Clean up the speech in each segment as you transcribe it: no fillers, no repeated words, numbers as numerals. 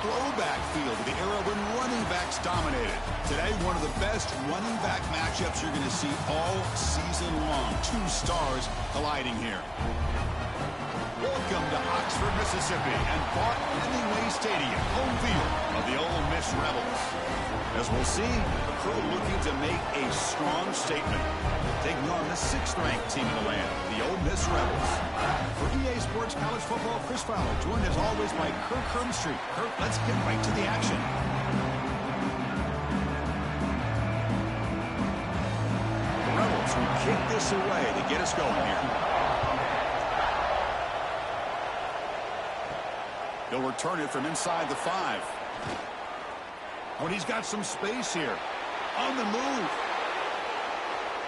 throwback feel to the era when running backs dominated. Today, one of the best running back matchups you're going to see all season long. Two stars colliding here. Welcome to Oxford, Mississippi, and Barton-Hemingway Stadium, home field of the Ole Miss Rebels. As we'll see, the crew looking to make a strong statement, taking on the 6th-ranked team in the land, the Ole Miss Rebels. For EA Sports College Football, Chris Fowler, joined as always by Kirk Hermstreet. Kirk, let's get right to the action. The Rebels will kick this away to get us going here. He'll return it from inside the 5. Oh, and he's got some space here. On the move.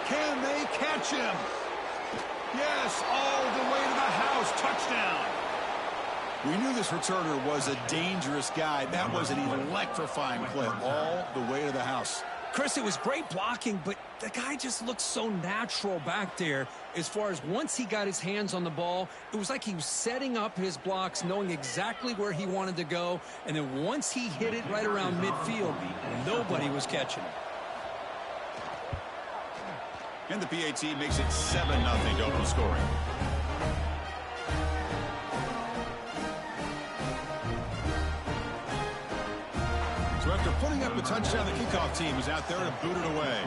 Can they catch him? Yes, all the way to the house. Touchdown. We knew this returner was a dangerous guy. That was an electrifying play all the way to the house. Chris, it was great blocking, but the guy just looked so natural back there. As far as once he got his hands on the ball, it was like he was setting up his blocks, knowing exactly where he wanted to go. And then once he hit it right around midfield, nobody was catching him. And the PAT makes it 7-0 to open scoring. So after putting up a touchdown, the kickoff team is out there to boot it away.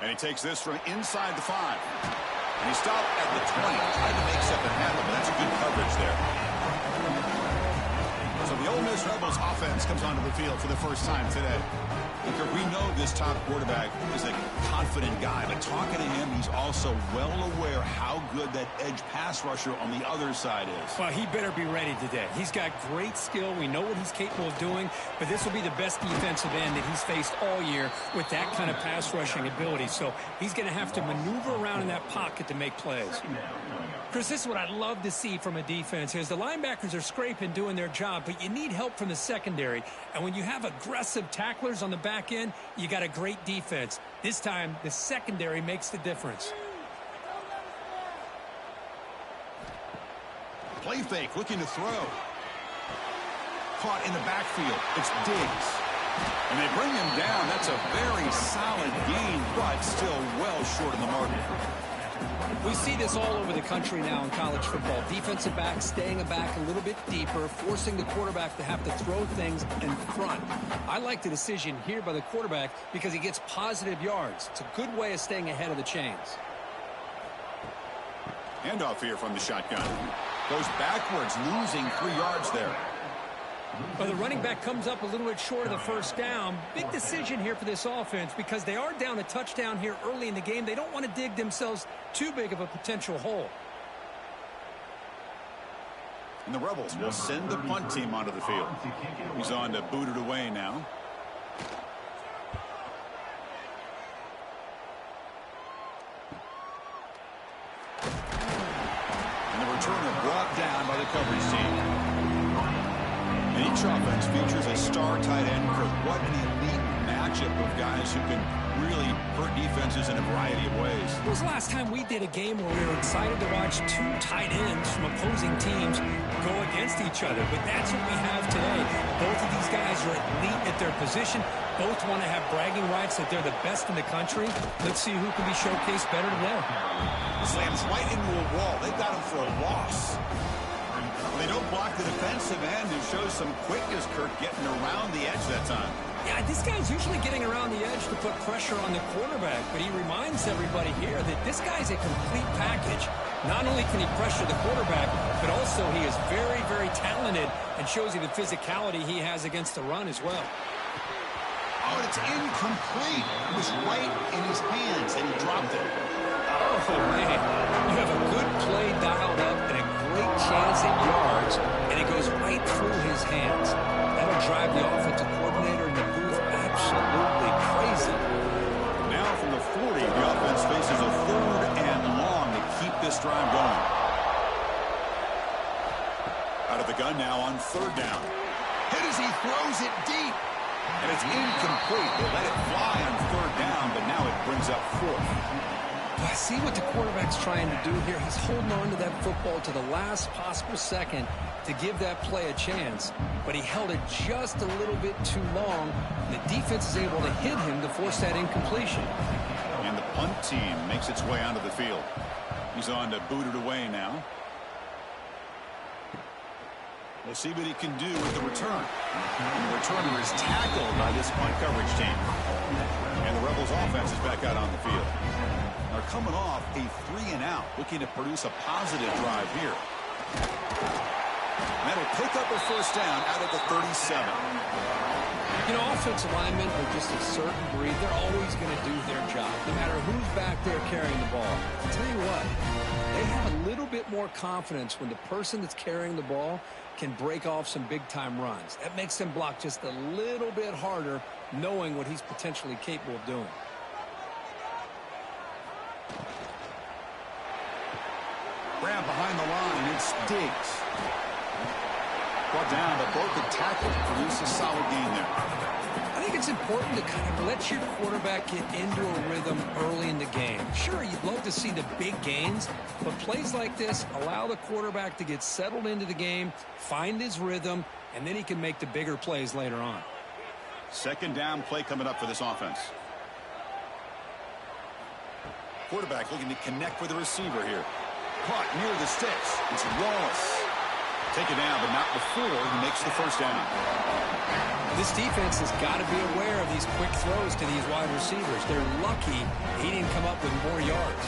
And he takes this from inside the 5. And he stopped at the 20. Tried to make something happen, but that's a good coverage there. So the Ole Miss Rebels offense comes onto the field for the first time today. We know this top quarterback is a confident guy, but talking to him, he's also well aware how good that edge pass rusher on the other side is. Well, he better be ready today. He's got great skill. We know what he's capable of doing, but this will be the best defensive end that he's faced all year with that kind of pass rushing ability. So he's going to have to maneuver around in that pocket to make plays. Chris, this is what I'd love to see from a defense. As the linebackers are scraping, doing their job, but you need help from the secondary. And when you have aggressive tacklers on the back end, you got a great defense. This time, the secondary makes the difference. Play fake, looking to throw. Caught in the backfield. It's Diggs. And they bring him down. That's a very solid gain, but still well short of the mark. We see this all over the country now in college football. Defensive backs staying back a little bit deeper, forcing the quarterback to have to throw things in front. I like the decision here by the quarterback because he gets positive yards. It's a good way of staying ahead of the chains. Handoff here from the shotgun. Goes backwards, losing 3 yards there. Well, the running back comes up a little bit short of the first down. Big decision here for this offense because they are down a touchdown here early in the game. They don't want to dig themselves too big of a potential hole. And the Rebels will send the punt team onto the field. He's on to boot it away now. And the returner brought down by the coverage team. And each offense features a star tight end. What an elite matchup of guys who can really hurt defenses in a variety of ways. When was the last time we did a game where we were excited to watch 2 tight ends from opposing teams go against each other? But that's what we have today. Both of these guys are elite at their position. Both want to have bragging rights that they're the best in the country. Let's see who can be showcased better today. Slams right into a wall. They got him for a loss. They don't block the defensive end and shows some quickness, Kirk, getting around the edge that time. Yeah, this guy's usually getting around the edge to put pressure on the quarterback, but he reminds everybody here that this guy's a complete package. Not only can he pressure the quarterback, but also he is very, very talented and shows you the physicality he has against the run as well. Oh, it's incomplete. It was right in his hands, and he dropped it. Oh, man. You have a good play dialed up and a great chance at yards, and it goes right through his hands. That'll drive the offensive coordinator in the booth absolutely crazy. Now from the 40, the offense faces a 3rd and long to keep this drive going. Out of the gun now on 3rd down. Hit as he throws it deep. And it's incomplete. They let it fly on 3rd down, but now it brings up 4th. I see what the quarterback's trying to do here. He's holding on to that football to the last possible second to give that play a chance, but he held it just a little bit too long, and the defense is able to hit him to force that incompletion. And the punt team makes its way onto the field. He's on to boot it away now. We'll see what he can do with the return. And the returner is tackled by this punt coverage team. And the Rebels offense is back out on the field. They're coming off a 3-and-out, looking to produce a positive drive here. And that'll pick up a first down out of the 37. You know, offensive linemen are just a certain breed. They're always going to do their job, no matter who's back there carrying the ball. I'll tell you what, they have a little bit more confidence when the person that's carrying the ball can break off some big-time runs. That makes them block just a little bit harder, knowing what he's potentially capable of doing. Grab behind the line, it's Diggs. Brought down, but broke the tackle to produce a solid gain there. I think it's important to kind of let your quarterback get into a rhythm early in the game. Sure, you'd love to see the big gains, but plays like this allow the quarterback to get settled into the game, find his rhythm, and then he can make the bigger plays later on. Second down play coming up for this offense. Quarterback looking to connect with the receiver here. Caught near the sticks. It's Wallace. Take it down, but not before he makes the first down. This defense has got to be aware of these quick throws to these wide receivers. They're lucky he didn't come up with more yards.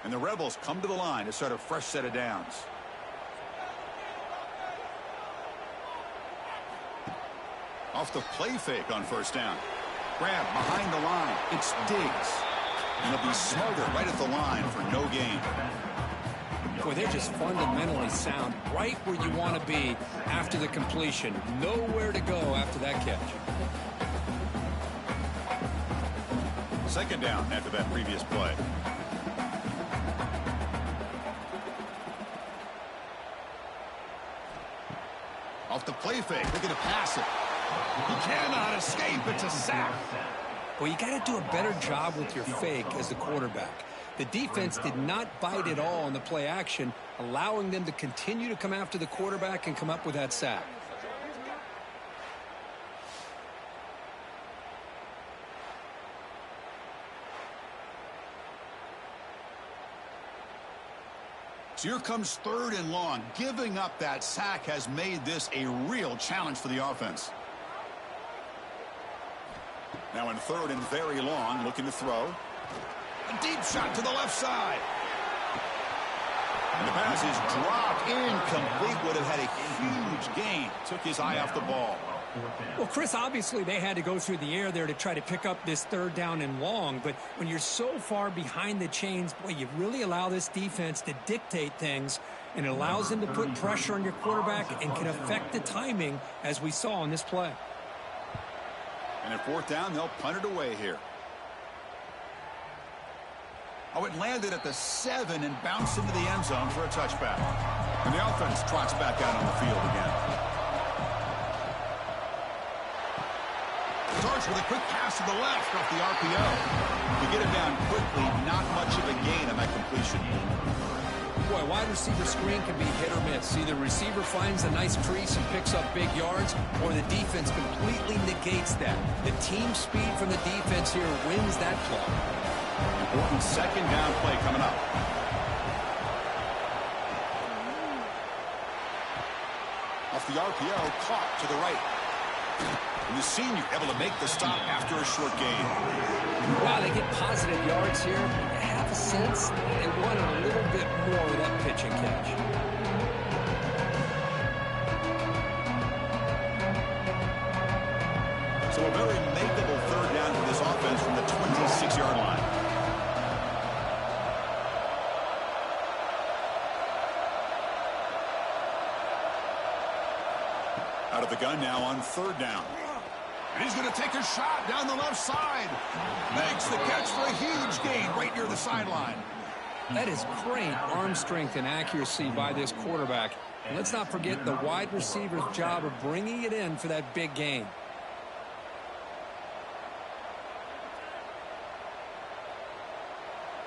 And the Rebels come to the line to start a fresh set of downs. Off the play fake on first down. Grab behind the line. It's Diggs. And he'll be smarter right at the line for no gain. Boy, they're just fundamentally sound right where you want to be after the completion. Nowhere to go after that catch. Second down after that previous play. Off the play fake. Looking to pass it. He cannot escape. It's a sack. Well, you got to do a better job with your fake as the quarterback. The defense did not bite at all on the play action, allowing them to continue to come after the quarterback and come up with that sack. So here comes third and long. Giving up that sack has made this a real challenge for the offense. Now in third and very long, looking to throw. A deep shot to the left side. And the pass is dropped. Incomplete. Would have had a huge gain. Took his eye off the ball. Well, Chris, obviously they had to go through the air there to try to pick up this third down and long. But when you're so far behind the chains, boy, you really allow this defense to dictate things. And it allows them to put pressure on your quarterback and can affect the timing, as we saw on this play. And at fourth down, they'll punt it away here. Oh, it landed at the 7 and bounced into the end zone for a touchback. And the offense trots back out on the field again. Starts with a quick pass to the left off the RPO. To get him down quickly, not much of a gain on that completion. Boy, wide receiver screen can be hit or miss. Either receiver finds a nice crease and picks up big yards, or the defense completely negates that. The team speed from the defense here wins that play. Important second down play coming up. Off the RPO, caught to the right. And the senior able to make the stop after a short gain. Wow, they get positive yards here. I have a sense they wanted a little bit more of that pitch and catch. So a very makeable third down for this offense from the 26-yard line. Out of the gun now on third down. And he's going to take a shot down the left side. Makes the catch for a huge gain right near the sideline. That is great arm strength and accuracy by this quarterback. And let's not forget the wide receiver's job of bringing it in for that big gain.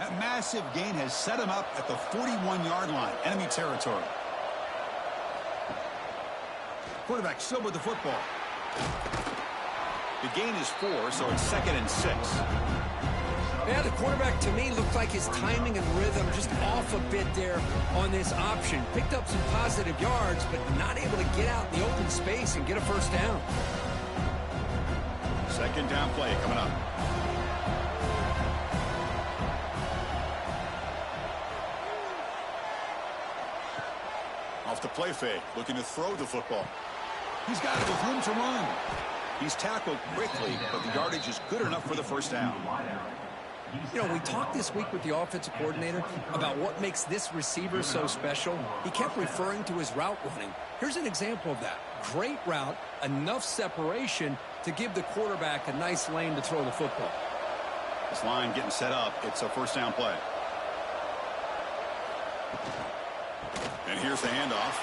That massive gain has set him up at the 41-yard line, enemy territory. Quarterback still with the football. The gain is 4, so it's 2nd and 6. Yeah, the quarterback, to me, looked like his timing and rhythm just off a bit there on this option. Picked up some positive yards, but not able to get out in the open space and get a first down. 2nd down play coming up. Off the play fake, looking to throw the football. He's got it with room to run. He's tackled quickly, but the yardage is good enough for the first down. You know, we talked this week with the offensive coordinator about what makes this receiver so special. He kept referring to his route running. Here's an example of that. Great route, enough separation to give the quarterback a nice lane to throw the football. This line getting set up. It's a first down play. And here's the handoff.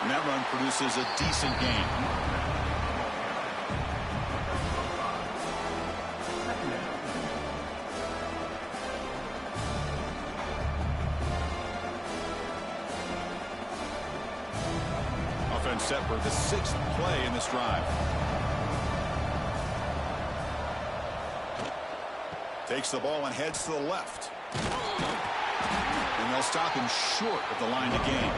And that run produces a decent gain. Offense set for the 6th play in this drive. Takes the ball and heads to the left. And they'll stop him short of the line to gain.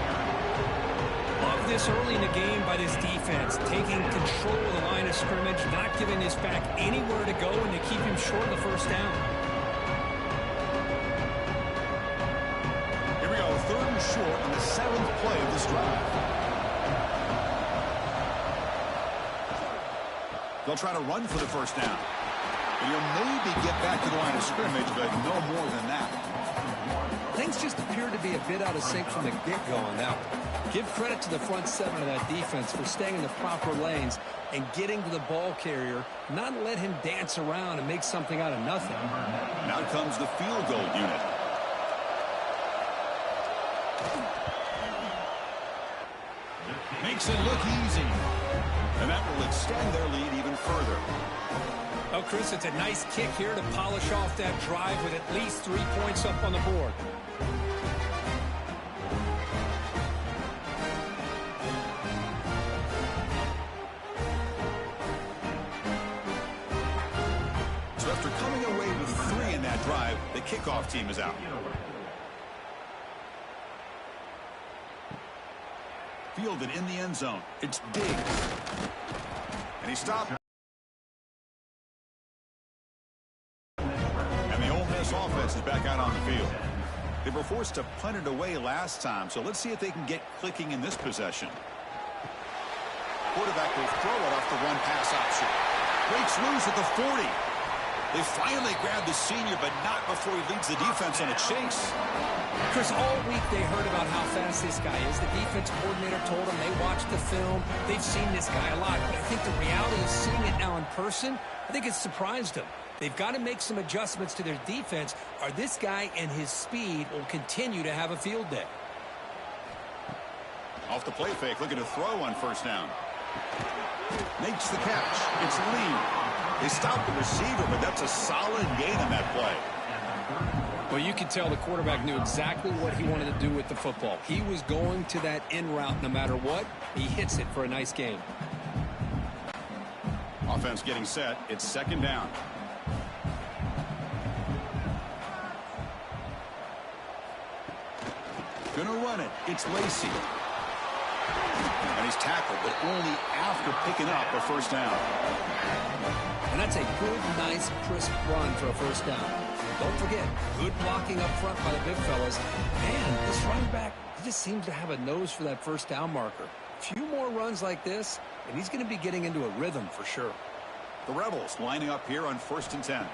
Love this early in the game by this defense, taking control of the line of scrimmage, not giving this back anywhere to go, and to keep him short of the first down. Here we go, 3rd and short on the 7th play of this drive. They'll try to run for the first down. And he'll maybe get back to the line of scrimmage, but no more than that. Things just appear to be a bit out of sync from the get-go on that one. Give credit to the front 7 of that defense for staying in the proper lanes and getting to the ball carrier, not let him dance around and make something out of nothing. Now comes the field goal unit. Makes it look easy. And that will extend their lead even further. Well, Chris, it's a nice kick here to polish off that drive with at least 3 points up on the board. So after coming away with 3 in that drive, the kickoff team is out. Fielded in the end zone. It's Diggs. And he stopped. And the Ole Miss offense is back out on the field. They were forced to punt it away last time, so let's see if they can get clicking in this possession. Quarterback will throw it off the run-pass option. Breaks loose at the 40. They finally grab the senior, but not before he leads the defense on a chase. Chris, all week they heard about how fast this guy is. The defense coordinator told them they watched the film. They've seen this guy a lot. But I think the reality of seeing it now in person, I think it's surprised them. They've got to make some adjustments to their defense, or this guy and his speed will continue to have a field day. Off the play fake, looking to throw on first down. Makes the catch. It's Lee. They stopped the receiver, but that's a solid gain on that play. Well, you can tell the quarterback knew exactly what he wanted to do with the football. He was going to that in route no matter what. He hits it for a nice gain. Offense getting set. It's 2nd down. Gonna run it. It's Lacey. And he's tackled, but only after picking up a first down. And that's a good, nice, crisp run for a first down. Don't forget, good blocking up front by the big fellas. Man, this running back, he just seems to have a nose for that first down marker. A few more runs like this, and he's going to be getting into a rhythm for sure. The Rebels lining up here on 1st and 10.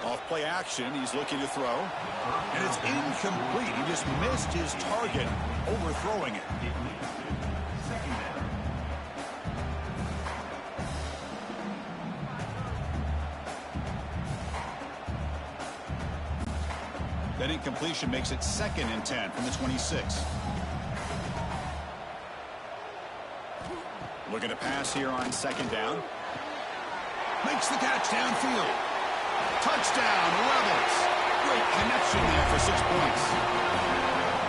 Off play action, he's looking to throw. And it's incomplete. He just missed his target, overthrowing it. That incompletion makes it 2nd and 10 from the 26. Looking to pass here on 2nd down. Makes the catch downfield. Touchdown, Rebels. Great connection there for 6 points.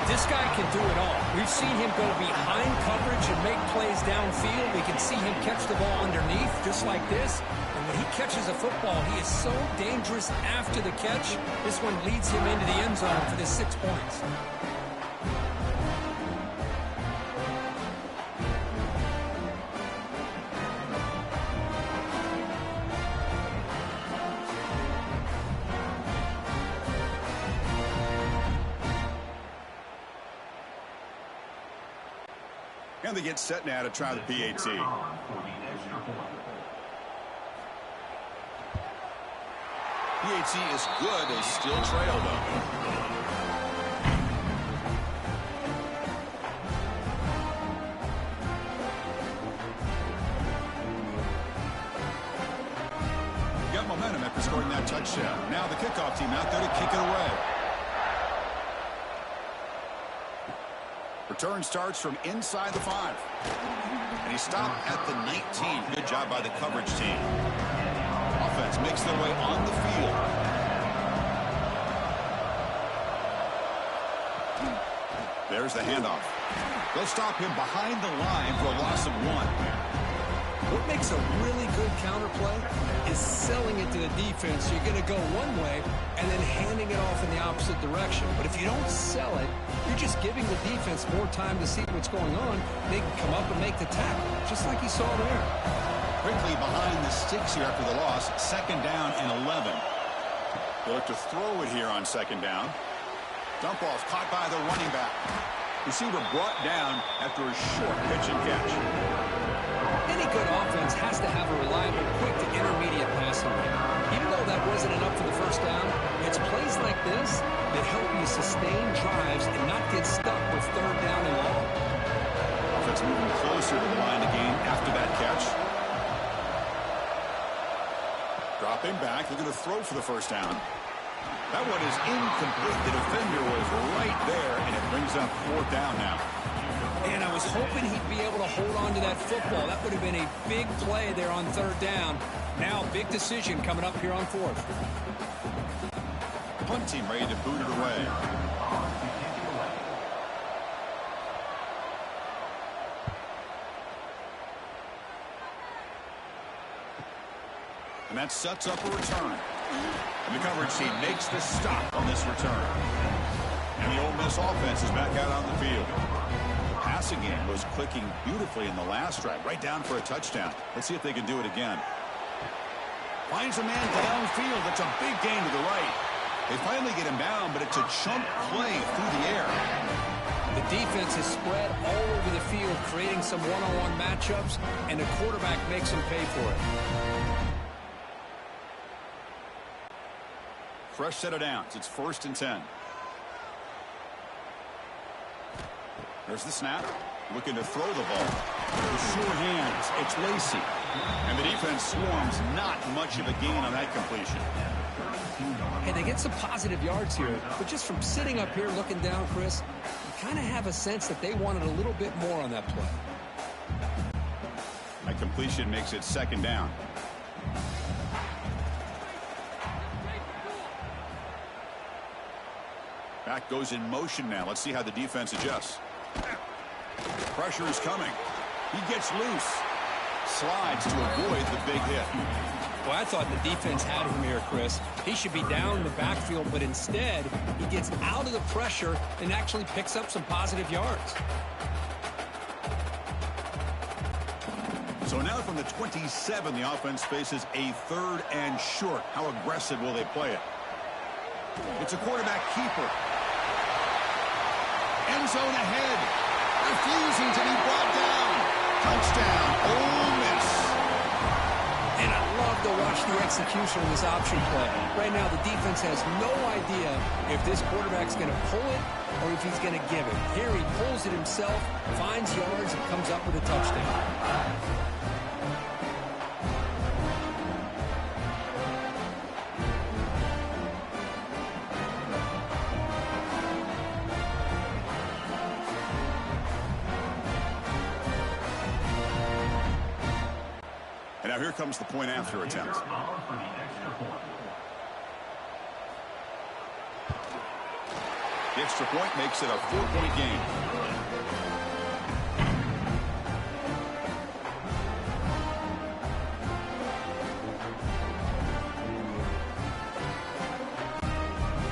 This guy can do it all. We've seen him go behind coverage and make plays downfield. We can see him catch the ball underneath, just like this. And when he catches a football, he is so dangerous after the catch. This one leads him into the end zone for the 6 points. And they get set now to try the PAT. PAT is good. They still trail, though. Got momentum after scoring that touchdown. Now the kickoff team out there to kick it away. Return starts from inside the 5. And he stopped at the 19. Good job by the coverage team. Offense makes their way on the field. There's the handoff. They'll stop him behind the line for a loss of 1. What makes a really good counterplay is selling it to the defense. You're going to go one way and then handing it off in the opposite direction. But if you don't sell it, you're just giving the defense more time to see what's going on. They can come up and make the tackle, just like you saw there. Quickly behind the sticks here after the loss. 2nd down and 11. They look to throw it here on 2nd down. Dump off caught by the running back. Receiver brought down after a short pitch and catch. Any good offense has to have a reliable, quick to intermediate passing game. Even though that wasn't enough for the 1st down, it's plays like this that help you sustain drives and not get stuck with 3rd down and long. Offense moving closer to the line of game after that catch. Dropping back, they're going to throw for the 1st down. That one is incomplete. The defender was right there, and it brings up 4th down now. And I was hoping he'd be able to hold on to that football. That would have been a big play there on 3rd down. Now, big decision coming up here on 4th. Punt team ready to boot it away. And that sets up a return. And the coverage team makes the stop on this return. And the Ole Miss offense is back out on the field. Passing game was clicking beautifully in the last drive, right down for a touchdown. Let's see if they can do it again. Finds a man downfield. That's a big gain to the right. They finally get him down, but it's a chunk play through the air. The defense is spread all over the field, creating some one-on-one matchups, and the quarterback makes them pay for it. Fresh set of downs. It's 1st and 10. There's the snap. Looking to throw the ball. With sure hands, it's Lacey. And the defense swarms. Not much of a gain on that completion. Hey, they get some positive yards here, but just from sitting up here looking down, Chris, you kind of have a sense that they wanted a little bit more on that play. That completion makes it 2nd down. Back goes in motion now. Let's see how the defense adjusts. Pressure is coming. He gets loose. Slides to avoid the big hit. Well, I thought the defense had him here, Chris. He should be down in the backfield, but instead, he gets out of the pressure and actually picks up some positive yards. So now from the 27, the offense faces a 3rd and short. How aggressive will they play it? It's a quarterback keeper. End zone ahead. Refusing to be brought down. Touchdown, Ole Miss. And I love to watch the execution of this option play. Right now, the defense has no idea if this quarterback's going to pull it or if he's going to give it. Here he pulls it himself, finds yards, and comes up with a touchdown. And now here comes the point after attempt. The extra point makes it a 4-point game.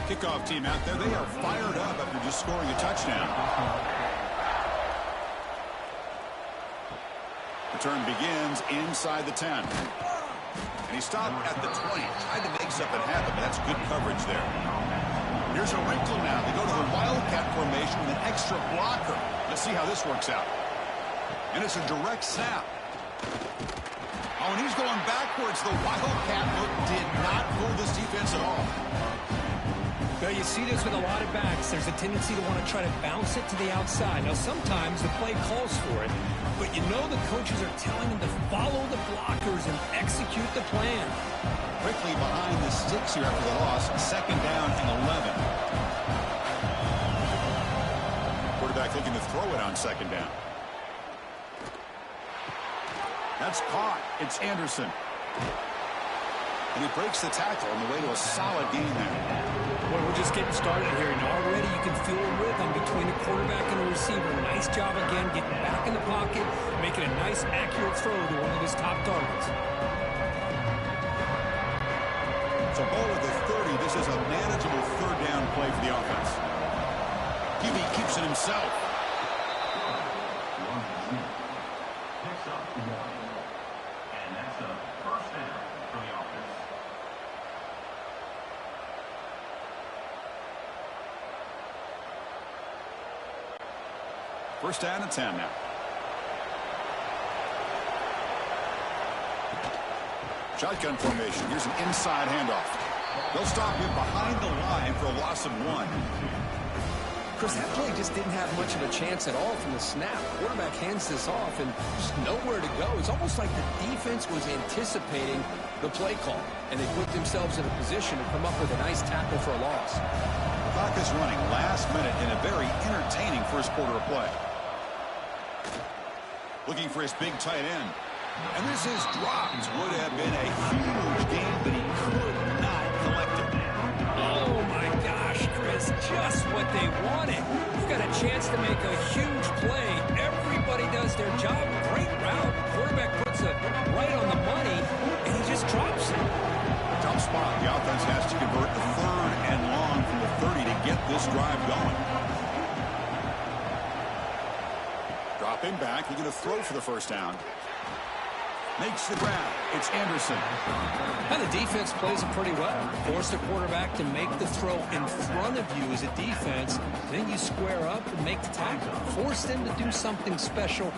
Kickoff team out there. They are fired up after just scoring a touchdown. Return begins inside the 10. And he stopped at the 20. Tried to make something happen, but that's good coverage there. Here's a wrinkle now. They go to the Wildcat formation with an extra blocker. Let's see how this works out. And it's a direct snap. Oh, and he's going backwards. The Wildcat look did not fool this defense at all. Well, you see this with a lot of backs. There's a tendency to want to try to bounce it to the outside. Now, sometimes the play calls for it, but you know the coaches are telling them to follow the blockers and execute the plan. Quickly behind the sticks here after the loss. 2nd down and 11. Quarterback looking to throw it on 2nd down. That's caught. It's Anderson. And he breaks the tackle on the way to a solid gain there. Well, we're just getting started here, and already you can feel a rhythm between the quarterback and the receiver. Nice job again getting back in the pocket, making a nice, accurate throw to one of his top targets. So ball at the 30. This is a manageable 3rd down play for the offense. QB keeps it himself. Picks up 1. And that's a 1st down for the offense. First down and 10 now. Shotgun formation. Here's an inside handoff. They'll stop him behind the line for a loss of 1. Chris, that play just didn't have much of a chance at all from the snap. Quarterback hands this off and just nowhere to go. It's almost like the defense was anticipating the play call, and they put themselves in a position to come up with a nice tackle for a loss. The clock is running last minute in a very entertaining first quarter of play. Looking for his big tight end. And this is dropped. Would have been a huge game, but he could not collect it. Oh, my gosh, Chris, just what they wanted. You've got a chance to make a huge play. Everybody does their job. Great route. Quarterback puts it right on the money, and he just drops it. Tough spot. The offense has to convert the 3rd and long from the 30 to get this drive going. Drop him back. He's going to throw for the 1st down. Makes the grab. It's Anderson. And the defense plays it pretty well. Force the quarterback to make the throw in front of you as a defense. Then you square up and make the tackle. Force them to do something special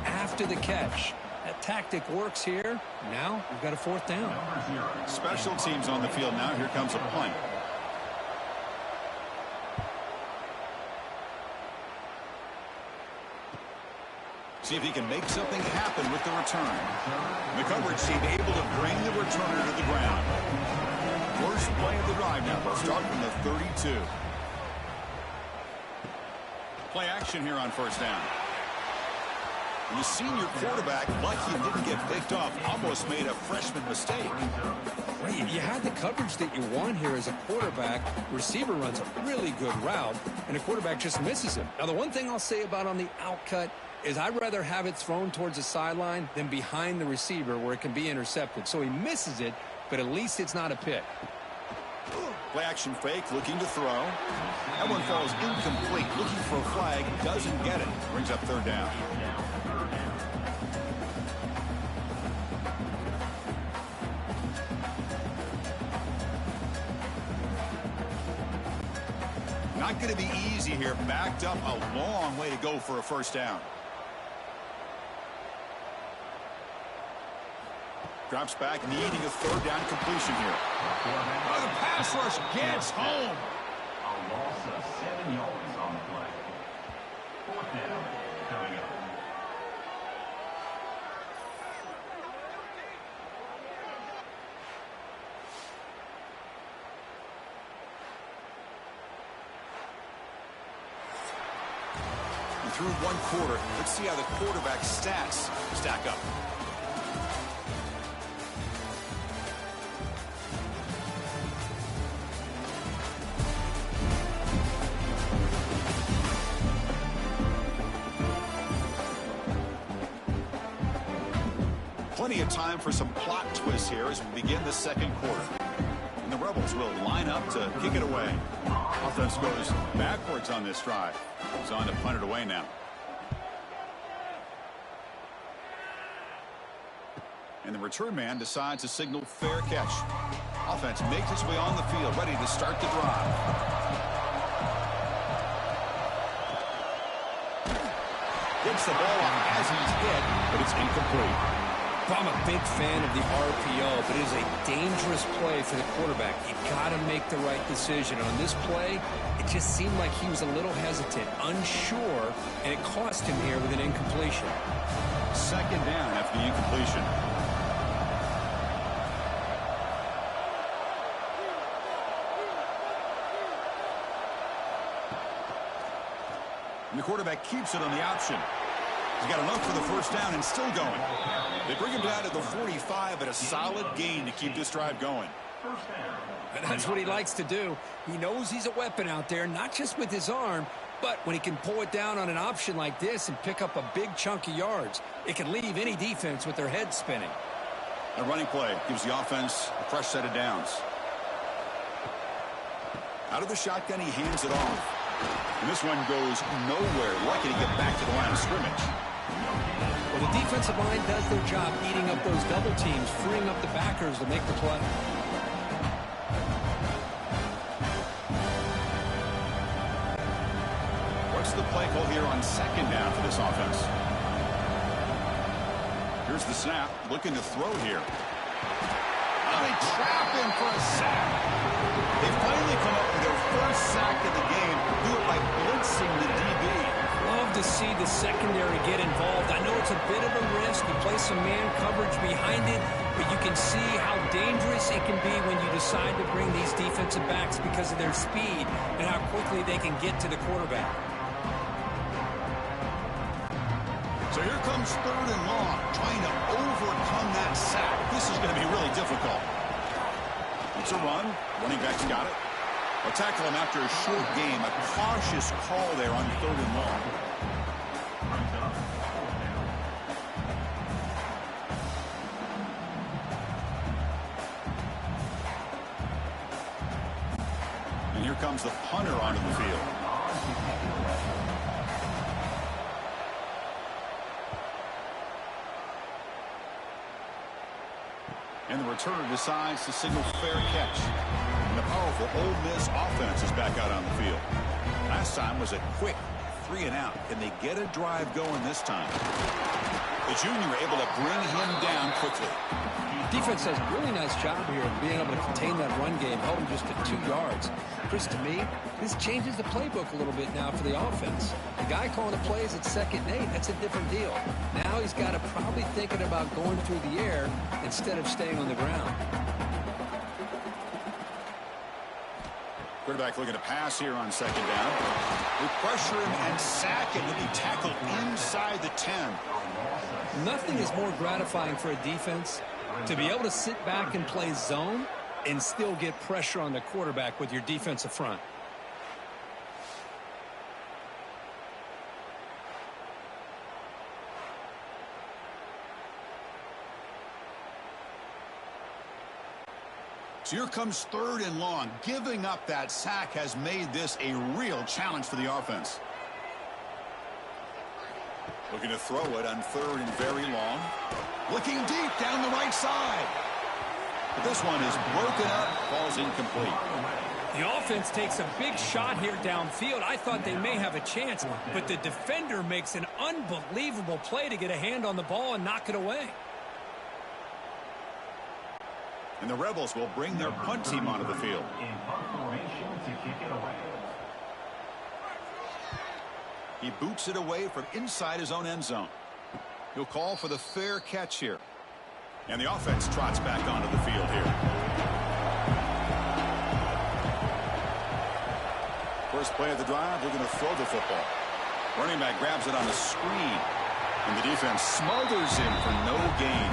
after the catch. That tactic works here. Now we've got a 4th down. Special teams on the field now. Here comes a punt. See if he can make something happen with the return. The coverage team able to bring the returner to the ground. First play of the drive now. We'll start from the 32. Play action here on 1st down. And the senior quarterback, lucky he didn't get picked off, almost made a freshman mistake. You had the coverage that you want here as a quarterback. Receiver runs a really good route, and the quarterback just misses him. Now, the one thing I'll say about on the outcut is I'd rather have it thrown towards the sideline than behind the receiver where it can be intercepted. So he misses it, but at least it's not a pick. Play action fake, looking to throw. That one falls incomplete. Looking for a flag, doesn't get it. Brings up 3rd down. Not going to be easy here. Backed up a long way to go for a 1st down. Drops back, needing a 3rd down completion here. Oh, the pass rush gets home. A loss of 7 yards on the play. 4th down coming up. And through 1 quarter, let's see how the quarterback's stats stack up. Plenty of time for some plot twists here as we begin the second quarter. And the Rebels will line up to kick it away. Offense goes backwards on this drive. It's on to punt it away now. And the return man decides to signal fair catch. Offense makes its way on the field, ready to start the drive. Gets the ball off as he's hit, but it's incomplete. I'm a big fan of the RPO, but it is a dangerous play for the quarterback. You got to make the right decision. On this play, it just seemed like he was a little hesitant, unsure, and it cost him here with an incompletion. Second down after the incompletion. And the quarterback keeps it on the option. He's got enough for the first down and still going. They bring him down to the 45 at a solid gain to keep this drive going. And that's what he likes to do. He knows he's a weapon out there, not just with his arm, but when he can pull it down on an option like this and pick up a big chunk of yards, it can leave any defense with their head spinning. The running play gives the offense a fresh set of downs. Out of the shotgun, he hands it off. And this one goes nowhere. Lucky to get back to the line of scrimmage. Well, the defensive line does their job eating up those double teams, freeing up the backers to make the play. What's the play call here on second down for this offense? Here's the snap, looking to throw here. Oh, they trap him for a sack. They finally come up with their first sack of the game. Do it by blitzing the DB. Love to see the secondary get involved. I know it's a bit of a risk. You play some man coverage behind it, but you can see how dangerous it can be when you decide to bring these defensive backs because of their speed and how quickly they can get to the quarterback. So here comes third and long, trying to overcome that sack. This is going to be really difficult. It's a run. Running back's got it. They'll tackle him after a short game. A cautious call there on third and long. And here comes the punter onto the field. And the returner decides to signal fair catch. And the powerful Ole Miss offense is back out on the field. Last time was a quick 3-and-out. Can they get a drive going this time? The junior able to bring him down quickly. Defense does a really nice job here of being able to contain that run game, held him just at 2 yards. Chris, to me, this changes the playbook a little bit now for the offense. The guy calling the plays at 2nd and 8, that's a different deal. Now he's got to probably thinking about going through the air instead of staying on the ground. Quarterback looking to pass here on 2nd down. They pressure him and sack him. He'll be tackled inside the 10. Nothing is more gratifying for a defense to be able to sit back and play zone and still get pressure on the quarterback with your defensive front. So here comes 3rd and long. Giving up that sack has made this a real challenge for the offense. Looking to throw it on 3rd and very long. Looking deep down the right side. But this one is broken up, falls incomplete. The offense takes a big shot here downfield. I thought they may have a chance, but the defender makes an unbelievable play to get a hand on the ball and knock it away. And the Rebels will bring their punt team onto the field. In punt formation to kick it away. He boots it away from inside his own end zone. He'll call for the fair catch here. And the offense trots back onto the field here. First play of the drive, they're going to throw the football. Running back grabs it on the screen. And the defense smothers him for no gain.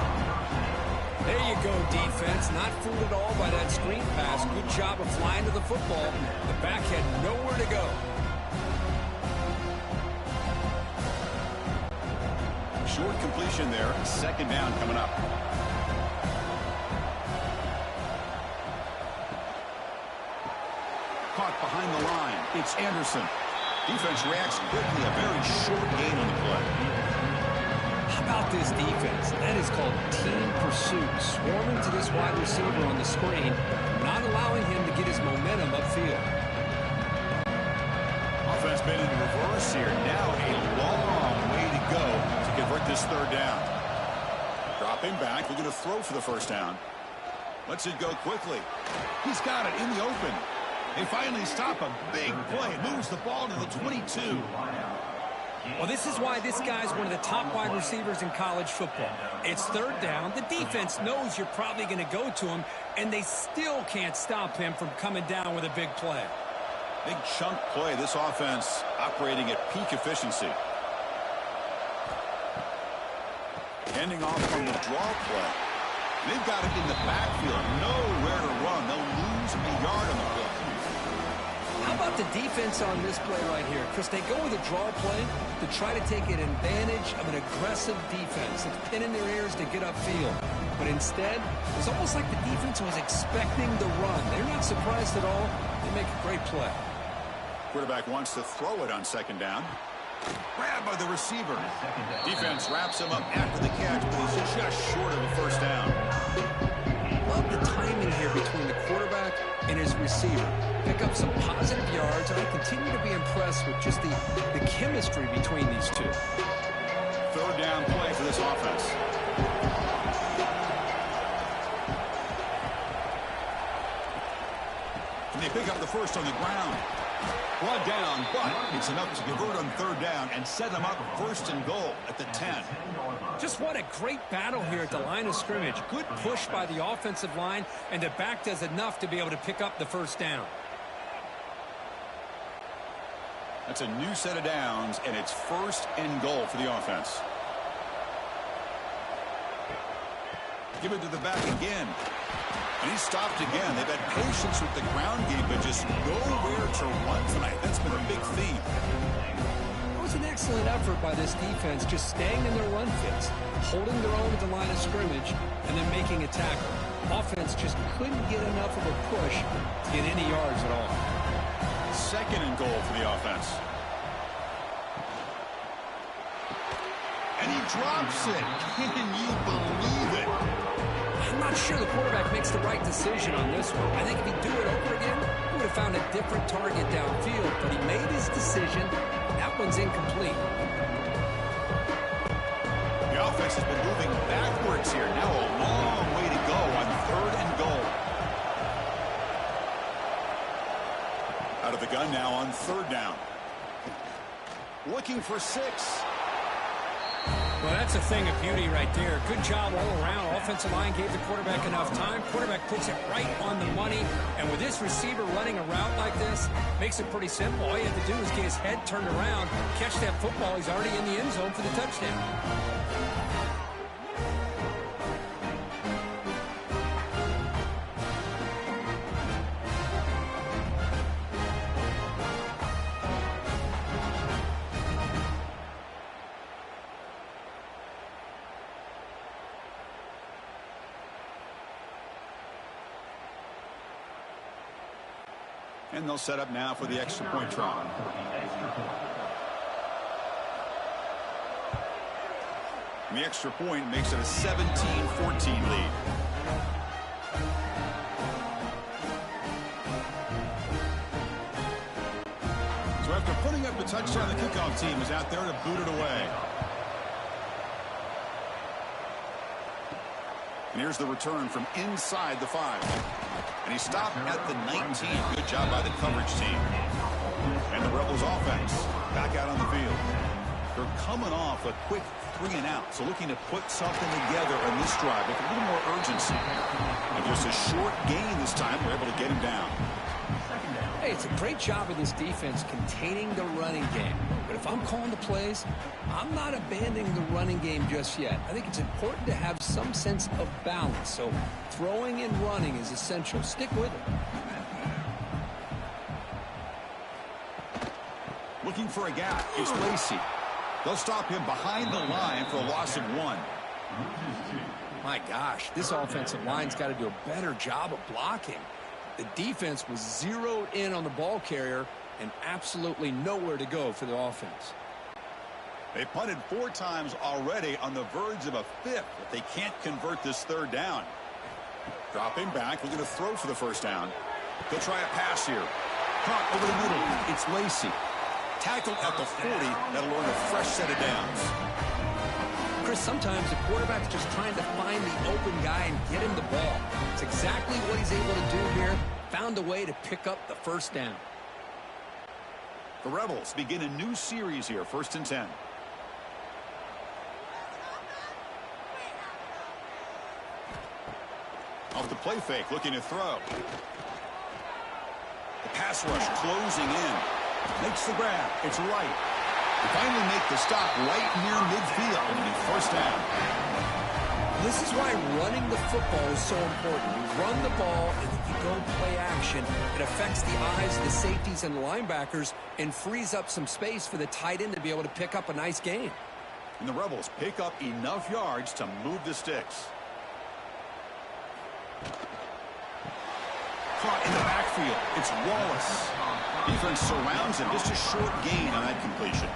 There you go, defense. Not fooled at all by that screen pass. Good job of flying to the football. The back had nowhere to go. Short completion there. 2nd down coming up. caught behind the line. It's Anderson. Defense reacts quickly. A very short gain on the play. How about this defense? That is called team pursuit. Swarming to this wide receiver on the screen, not allowing him to get his momentum upfield. Offense been in reverse here. Now a long way to go to convert this third down. Dropping back. They're going to throw for the first down. Lets it go quickly. He's got it in the open. They finally stop a big play. Moves the ball to the 22. Well, this is why this guy's one of the top wide receivers in college football. It's third down. The defense knows you're probably going to go to him, and they still can't stop him from coming down with a big play. Big chunk play. This offense operating at peak efficiency. Handing off from the draw play. They've got it in the backfield. Nowhere to run. They'll lose a yard on the play. How about the defense on this play right here? Chris, they go with a draw play to try to take an advantage of an aggressive defense. It's pinning their ears to get upfield. But instead, it's almost like the defense was expecting the run. They're not surprised at all. They make a great play. Quarterback wants to throw it on second down. Grabbed by the receiver. Defense wraps him up after the catch, but he's just short of a first down. Love the timing here between the quarterback and his receiver. Pick up some positive yards, and I continue to be impressed with just the chemistry between these two. Third down play for this offense. And they pick up the first on the ground. Brought down, but it's enough to convert on third down and set them up first and goal at the 10. Just what a great battle here at the line of scrimmage. Good push by the offensive line, and the back does enough to be able to pick up the first down. That's a new set of downs, and it's first and goal for the offense. Give it to the back again. And he stopped again. They've had patience with the ground game, but just nowhere to run tonight. That's been a big theme. It was an excellent effort by this defense, just staying in their run fits, holding their own at the line of scrimmage, and then making a tackle. Offense just couldn't get enough of a push to get any yards at all. Second and goal for the offense. And he drops it. Can you believe it? I'm not sure the quarterback makes the right decision on this one. I think if he'd do it over again, he would have found a different target downfield, but he made his decision. That one's incomplete. The offense has been moving backwards here. Now a long way to go on third and goal. Out of the gun now on third down. Looking for 6. Well, that's a thing of beauty right there. Good job all around. Offensive line gave the quarterback enough time. Quarterback puts it right on the money. And with this receiver running a route like this, makes it pretty simple. All you have to do is get his head turned around, catch that football. He's already in the end zone for the touchdown. And they'll set up now for the extra point try. And the extra point makes it a 17-14 lead. So after putting up the touchdown, the kickoff team is out there to boot it away. And here's the return from inside the 5. And he stopped at the 19. Good job by the coverage team. And the Rebels offense back out on the field. They're coming off a quick 3-and-out. So looking to put something together on this drive with a little more urgency. And just a short gain this time. We're able to get him down. Hey, it's a great job of this defense containing the running game. But if I'm calling the plays, I'm not abandoning the running game just yet. I think it's important to have some sense of balance. So throwing and running is essential. Stick with it. Looking for a gap. It's Lacey. They'll stop him behind the line for a loss of 1. My gosh, this offensive line's got to do a better job of blocking. The defense was zeroed in on the ball carrier and absolutely nowhere to go for the offense. They punted 4 times already, on the verge of a 5th if they can't convert this 3rd down. Dropping back, looking to throw for the 1st down. They'll try a pass here. Caught over the middle. It's Lacy. Tackled at the 40. That'll earn a fresh set of downs. Chris, sometimes the quarterback's just trying to find the open guy and get him the ball. It's exactly what he's able to do here. Found a way to pick up the 1st down. The Rebels begin a new series here, 1st and 10. Off the play fake, looking to throw. The pass rush closing in. Makes the grab. It's right. They finally make the stop right near midfield. It'll be 1st down. This is why running the football is so important. You run the ball and then you go play action. It affects the eyes of the safeties and linebackers and frees up some space for the tight end to be able to pick up a nice gain. And the Rebels pick up enough yards to move the sticks. Caught in the backfield. It's Wallace. Defense surrounds him. Just a short gain on that completion.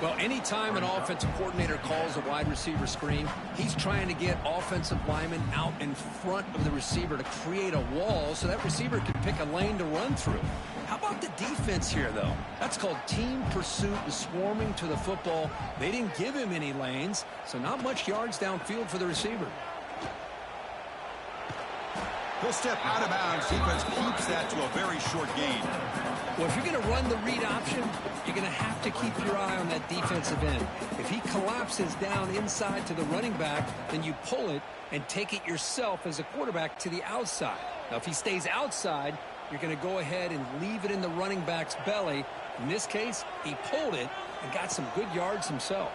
Well, anytime an offensive coordinator calls a wide receiver screen, he's trying to get offensive linemen out in front of the receiver to create a wall so that receiver can pick a lane to run through. How about the defense here, though? That's called team pursuit and swarming to the football. They didn't give him any lanes, so not much yards downfield for the receiver. He'll step out of bounds. Defense keeps that to a very short gain. Well, if you're going to run the read option, you're going to have to keep your eye on that defensive end. If he collapses down inside to the running back, then you pull it and take it yourself as a quarterback to the outside. Now, if he stays outside, you're going to go ahead and leave it in the running back's belly. In this case, he pulled it and got some good yards himself.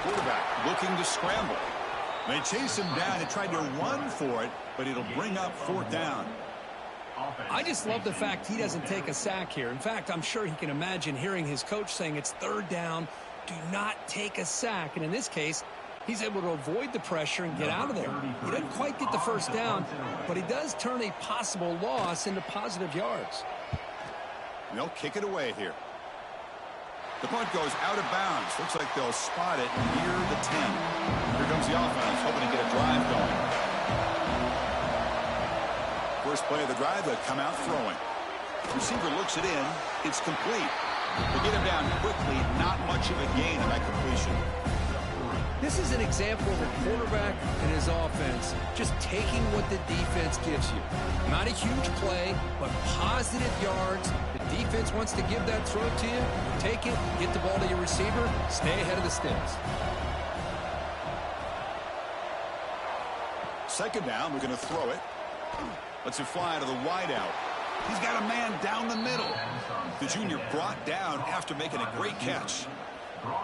Quarterback looking to scramble. They chase him down and tried to run for it, but it'll bring up 4th down. I just love the fact he doesn't take a sack here. In fact, I'm sure he can imagine hearing his coach saying it's 3rd down, do not take a sack. And in this case, he's able to avoid the pressure and get out of there. He doesn't quite get the 1st down, but he does turn a possible loss into positive yards. And they'll kick it away here. The punt goes out of bounds. Looks like they'll spot it near the 10. Here comes the offense, hoping to get a drive going. First play of the drive, they'll come out throwing. Receiver looks it in. It's complete. They get him down quickly. Not much of a gain on that completion. This is an example of a quarterback and his offense just taking what the defense gives you. Not a huge play, but positive yards. The defense wants to give that throw to you. Take it, get the ball to your receiver, stay ahead of the sticks. 2nd down, we're going to throw it. Lets it fly to the wideout. He's got a man down the middle. The junior brought down after making a great catch.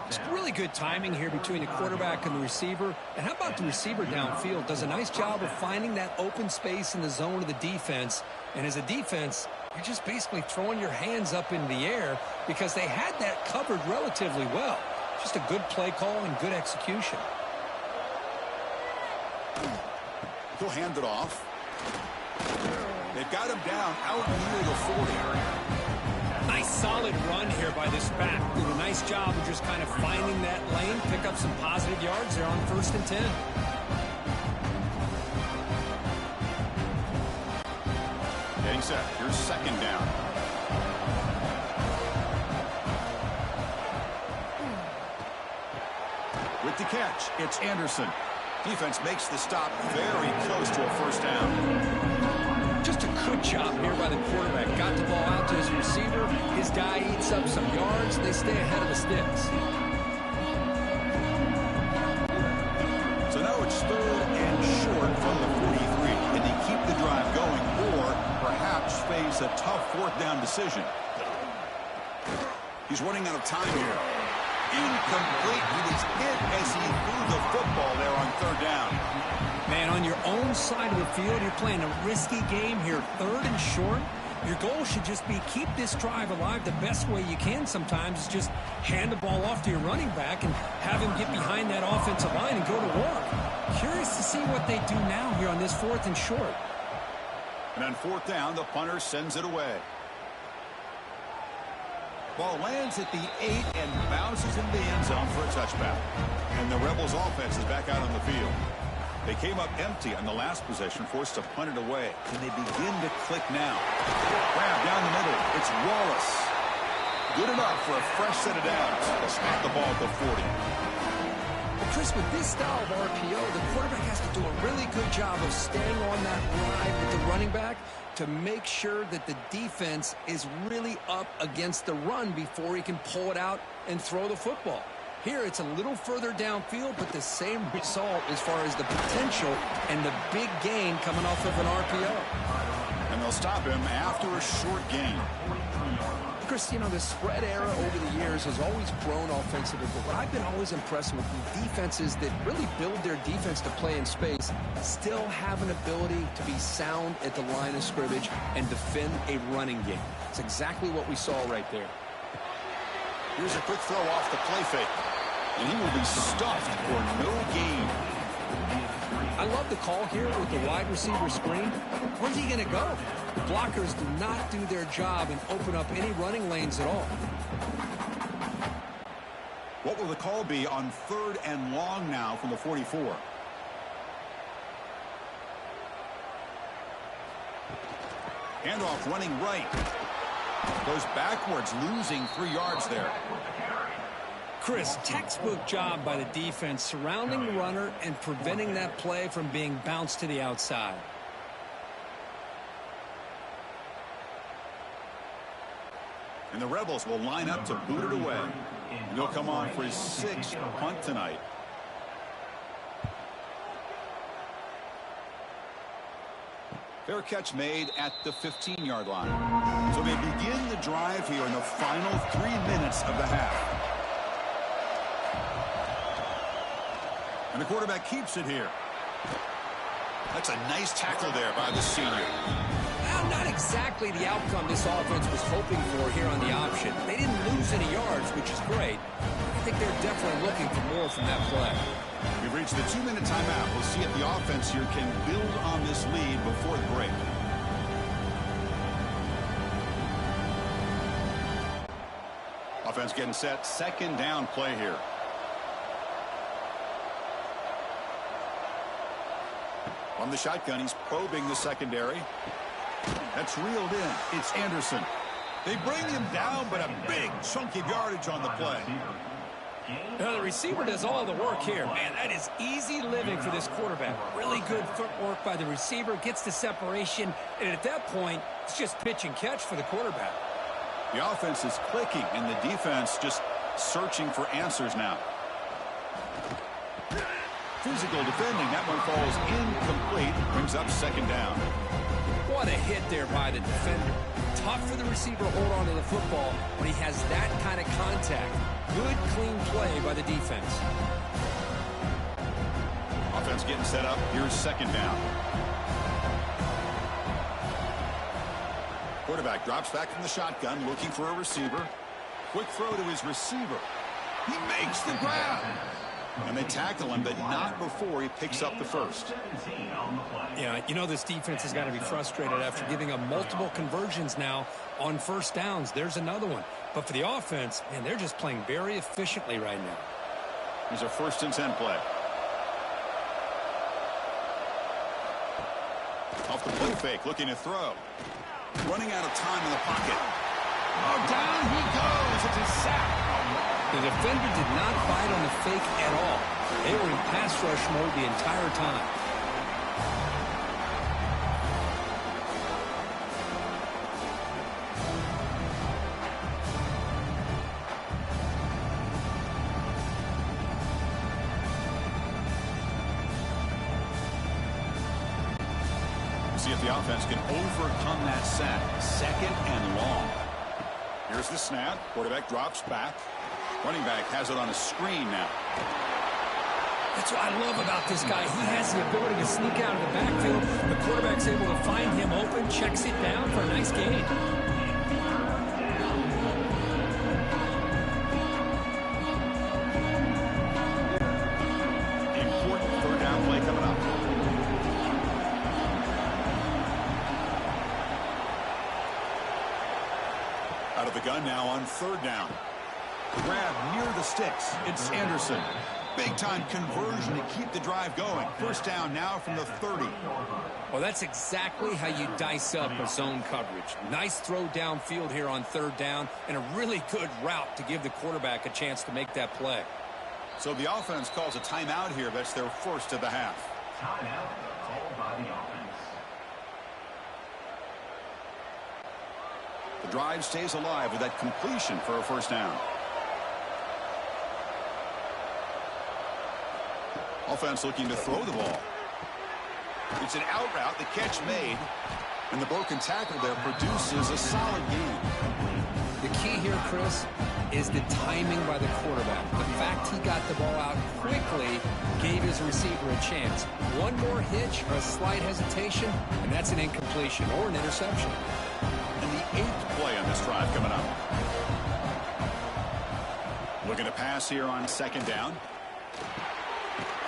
It's really good timing here between the quarterback and the receiver. And how about the receiver downfield? Does a nice job of finding that open space in the zone of the defense. And as a defense, you're just basically throwing your hands up in the air because they had that covered relatively well. Just a good play call and good execution. He'll hand it off. They've got him down out near the 40. Nice solid run here by this back. Did a nice job of just kind of finding that lane, pick up some positive yards there on 1st and 10. Getting set. Here's 2nd down. With the catch, it's Anderson. Defense makes the stop very close to a 1st down. Just a good job here by the quarterback. Got the ball out to his receiver. His guy eats up some yards. They stay ahead of the sticks. So now it's 3rd and short from the 43. Can they keep the drive going or perhaps face a tough 4th down decision? He's running out of time here. Incomplete. He was hit as he threw the football there on 3rd down. Man, on your own side of the field, you're playing a risky game here. 3rd and short. Your goal should just be keep this drive alive the best way you can sometimes is just hand the ball off to your running back and have him get behind that offensive line and go to work. Curious to see what they do now here on this 4th and short. And on 4th down, the punter sends it away. Ball lands at the 8 and bounces into the end zone for a touchback. And the Rebels offense is back out on the field. They came up empty on the last possession, forced to punt it away. And they begin to click now. Grab down the middle. It's Wallace. Good enough for a fresh set of downs. They'll spot the ball at the 40. Well, Chris, with this style of RPO, the quarterback has to do a really good job of staying on that ride with the running back to make sure that the defense is really up against the run before he can pull it out and throw the football. Here, it's a little further downfield, but the same result as far as the potential and the big gain coming off of an RPO. And they'll stop him after a short gain. Chris, you know, the spread era over the years has always grown offensively, but what I've been always impressed with defenses that really build their defense to play in space still have an ability to be sound at the line of scrimmage and defend a running game. It's exactly what we saw right there. Here's a quick throw off the play fake. And he will be stuffed for no gain. I love the call here with the wide receiver screen. Where's he going to go? The blockers do not do their job and open up any running lanes at all. What will the call be on 3rd and long now from the 44? Handoff running right. Goes backwards, losing 3 yards there. Chris, textbook job by the defense surrounding the runner and preventing that play from being bounced to the outside. And the Rebels will line up to boot it away. And he'll come on for his 6th punt tonight. Fair catch made at the 15-yard line. So they begin the drive here in the final 3 minutes of the half. And the quarterback keeps it here. That's a nice tackle there by the senior. Well, not exactly the outcome this offense was hoping for here on the option. They didn't lose any yards, which is great. I think they're definitely looking for more from that play. We've reached the 2-minute timeout. We'll see if the offense here can build on this lead before the break. Offense getting set. 2nd down play here. On the shotgun, he's probing the secondary. That's reeled in. It's Anderson. They bring him down, but a big chunk of yardage on the play. Now, the receiver does all the work here. Man, that is easy living for this quarterback. Really good footwork by the receiver, gets the separation, and at that point, it's just pitch and catch for the quarterback. The offense is clicking, and the defense just searching for answers now. Physical defending. That one falls incomplete. Brings up 2nd down. What a hit there by the defender. Tough for the receiver to hold on to the football when he has that kind of contact. Good, clean play by the defense. Offense getting set up. Here's 2nd down. Quarterback drops back from the shotgun, looking for a receiver. Quick throw to his receiver. He makes the grab. And they tackle him, but not before he picks up the first. Yeah, you know this defense has got to be frustrated after giving up multiple conversions now on 1st downs. There's another one. But for the offense, man, they're just playing very efficiently right now. Here's a 1st and 10 play. Off the play fake, looking to throw. Running out of time in the pocket. Oh, down he goes. It's a sack. The defender did not bite on the fake at all. They were in pass rush mode the entire time. See if the offense can overcome that sack. 2nd and long. Here's the snap. Quarterback drops back. Running back has it on a screen now. That's what I love about this guy. He has the ability to sneak out of the backfield. The quarterback's able to find him open, checks it down for a nice gain. Important third down play coming up. Out of the gun now on third down. Grab near the sticks. It's Anderson. Big-time conversion to keep the drive going. First down now from the 30. Well, that's exactly how you dice up a zone coverage. Nice throw downfield here on third down, and a really good route to give the quarterback a chance to make that play. So the offense calls a timeout here. That's their first of the half. Timeout called by the offense. The drive stays alive with that completion for a first down. Offense looking to throw the ball. It's an out route, the catch made, and the broken tackle there produces a solid gain. The key here, Chris, is the timing by the quarterback. The fact he got the ball out quickly gave his receiver a chance. One more hitch or a slight hesitation, and that's an incompletion or an interception. And the 8th play on this drive coming up. Looking to pass here on second down.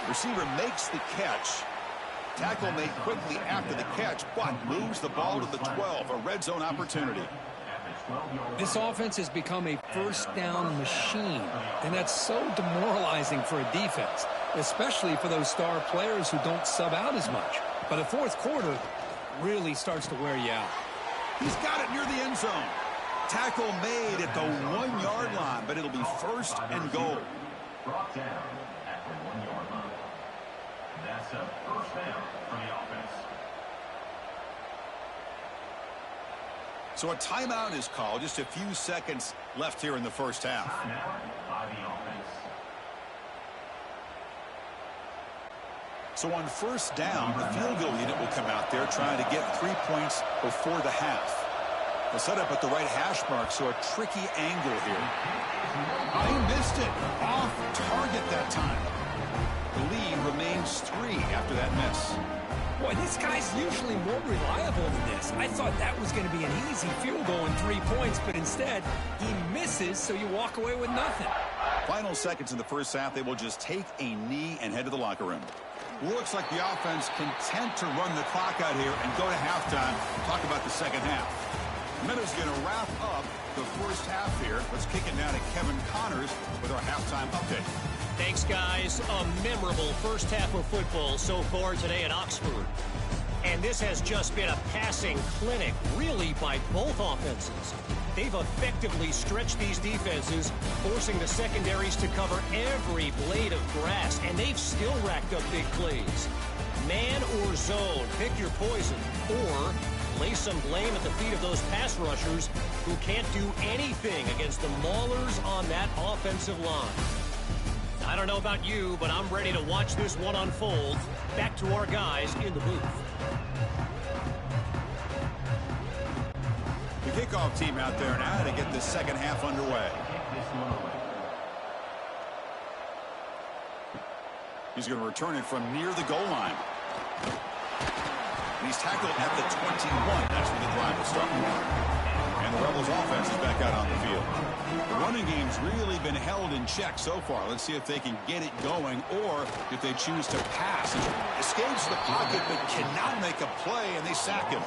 Receiver makes the catch. Tackle made quickly after the catch, but moves the ball to the 12, a red zone opportunity. This offense has become a first down machine, and that's so demoralizing for a defense, especially for those star players who don't sub out as much. By the fourth quarter, really starts to wear you out. He's got it near the end zone. Tackle made at the 1-yard line, but it'll be first and goal. Brought down at the 1-yard line. That's a first down for the offense. So a timeout is called. Just a few seconds left here in the first half. Timeout by the offense. So on first down, the field goal unit will come out there trying to get 3 points before the half. They'll set up at the right hash mark, so a tricky angle here. He missed it. Off target that time. The lead remains 3 after that miss. Boy, this guy's usually more reliable than this. I thought that was going to be an easy field goal and 3 points, but instead, he misses, so you walk away with nothing. Final seconds in the first half, they will just take a knee and head to the locker room. Looks like the offense content to run the clock out here and go to halftime. Talk about the second half. Meadows going to wrap up the first half here. Let's kick it now to Kevin Connors with our halftime update. Thanks, guys. A memorable first half of football so far today at Oxford. And this has just been a passing clinic, really, by both offenses. They've effectively stretched these defenses, forcing the secondaries to cover every blade of grass, and they've still racked up big plays. Man or zone, pick your poison, or lay some blame at the feet of those pass rushers who can't do anything against the maulers on that offensive line. I don't know about you, but I'm ready to watch this one unfold. Back to our guys in the booth. The kickoff team out there now to get the second half underway. He's going to return it from near the goal line. And he's tackled at the 21. That's where the drive will start. And the Rebels offense is back out on the field. The running game's really been held in check so far. Let's see if they can get it going or if they choose to pass. Escapes the pocket but cannot make a play, and they sack him.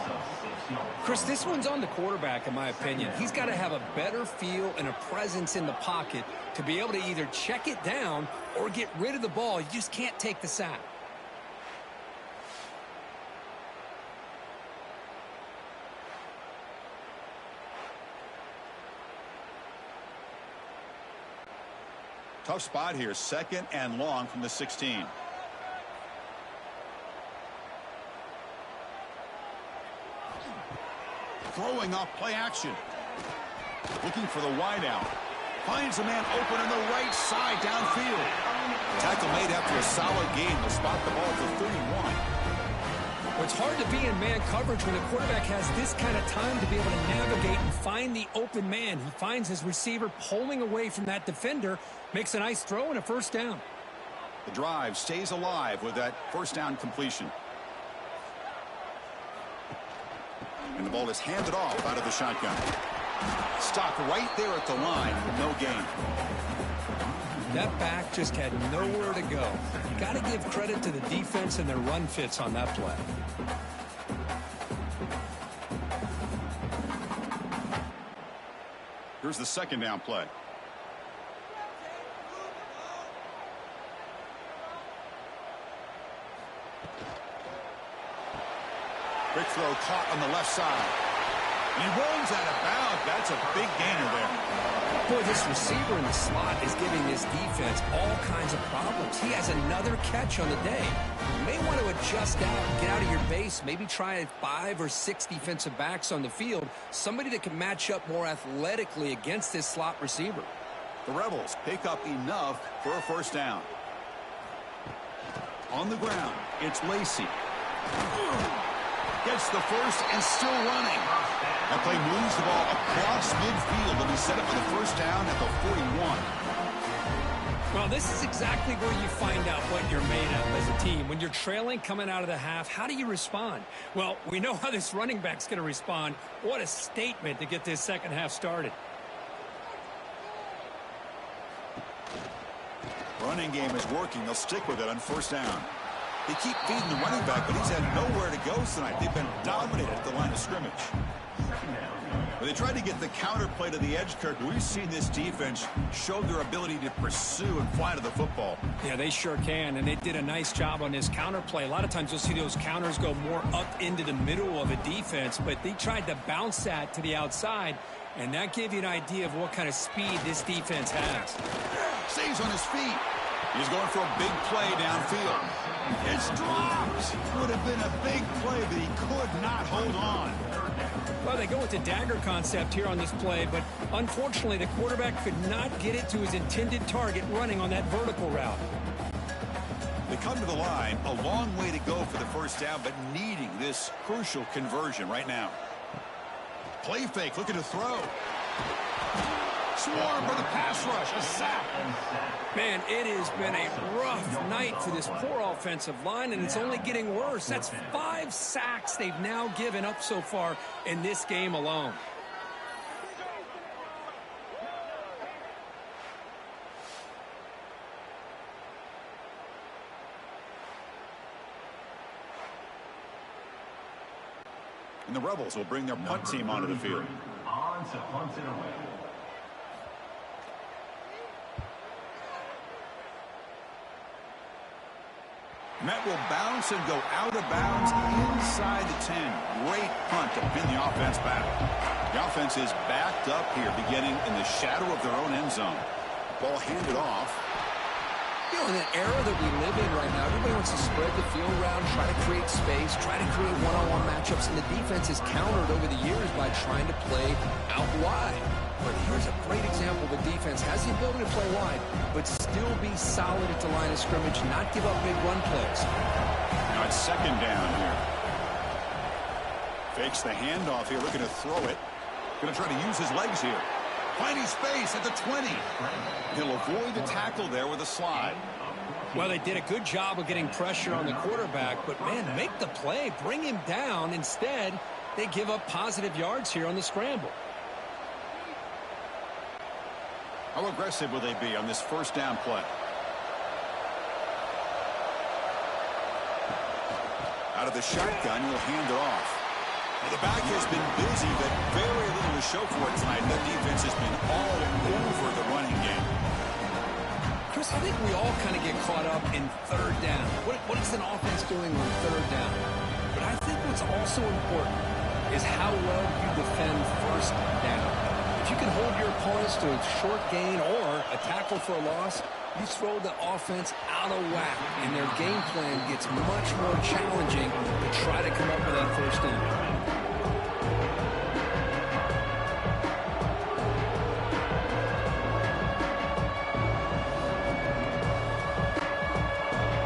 Chris, this one's on the quarterback, in my opinion. He's got to have a better feel and a presence in the pocket to be able to either check it down or get rid of the ball. You just can't take the sack. Tough spot here, second and long from the 16. Throwing off play action. Looking for the wideout. Finds a man open on the right side downfield. Tackle made after a solid gain. Will spot the ball at the 31. Well, it's hard to be in man coverage when a quarterback has this kind of time to be able to navigate and find the open man. He finds his receiver pulling away from that defender, makes a nice throw and a first down. The drive stays alive with that first down completion. And the ball is handed off out of the shotgun. Stopped right there at the line with no gain. That back just had nowhere to go. Got to give credit to the defense and their run fits on that play. Here's the second down play. Quick throw caught on the left side. And he rolls out of bounds. That's a big gainer there. Boy, this receiver in the slot is giving this defense all kinds of problems. He has another catch on the day. You may want to adjust out, get out of your base, maybe try 5 or 6 defensive backs on the field, somebody that can match up more athletically against this slot receiver. The Rebels pick up enough for a first down. On the ground, it's Lacey. Gets the first and still running. That play moves the ball across midfield and he set up for the first down at the 41. Well, this is exactly where you find out what you're made of as a team. When you're trailing coming out of the half, how do you respond? Well, we know how this running back's going to respond. What a statement to get this second half started. Running game is working. They'll stick with it on first down. They keep feeding the running back, but he's had nowhere to go tonight. They've been dominated at the line of scrimmage. When they tried to get the counter play to the edge, Kirk, we've seen this defense show their ability to pursue and fly to the football. Yeah, they sure can, and they did a nice job on this counter play. A lot of times you'll see those counters go more up into the middle of a defense, but they tried to bounce that to the outside, and that gave you an idea of what kind of speed this defense has. Stays on his feet. He's going for a big play downfield. It's dropped. Would have been a big play, but he could not hold on. Well, they go with the dagger concept here on this play, but unfortunately the quarterback could not get it to his intended target running on that vertical route. They come to the line, a long way to go for the first down, but needing this crucial conversion right now. Play fake, looking to throw. Swarm for the pass rush, a sack. Man, it has been a rough night for this poor offensive line, and it's only getting worse. That's 5 sacks they've now given up so far in this game alone. And the Rebels will bring their punt team onto the field. On to punt it away. Met will bounce and go out of bounds inside the 10. Great punt to pin the offense back. The offense is backed up here, beginning in the shadow of their own end zone. Ball handed off. You know, in the era that we live in right now, everybody wants to spread the field around, try to create space, try to create one-on-one matchups, and the defense is countered over the years by trying to play out wide. But here's a great example. The defense has the ability to play wide, but still be solid at the line of scrimmage, not give up big run plays. Now it's second down here. Fakes the handoff here, looking to throw it. Going to try to use his legs here. Finding space at the 20. He'll avoid the tackle there with a slide. Well, they did a good job of getting pressure on the quarterback, but, man, make the play, bring him down. Instead, they give up positive yards here on the scramble. How aggressive will they be on this first down play? Out of the shotgun, he'll hand it off. Well, the back has been busy, but very little to show for it tonight. The defense has been all over the running game. Chris, I think we all kind of get caught up in third down. What is an offense doing on third down? But I think what's also important is how well you defend first down. If you can hold your opponents to a short gain or a tackle for a loss, you throw the offense out of whack, and their game plan gets much more challenging to try to come up with that first down.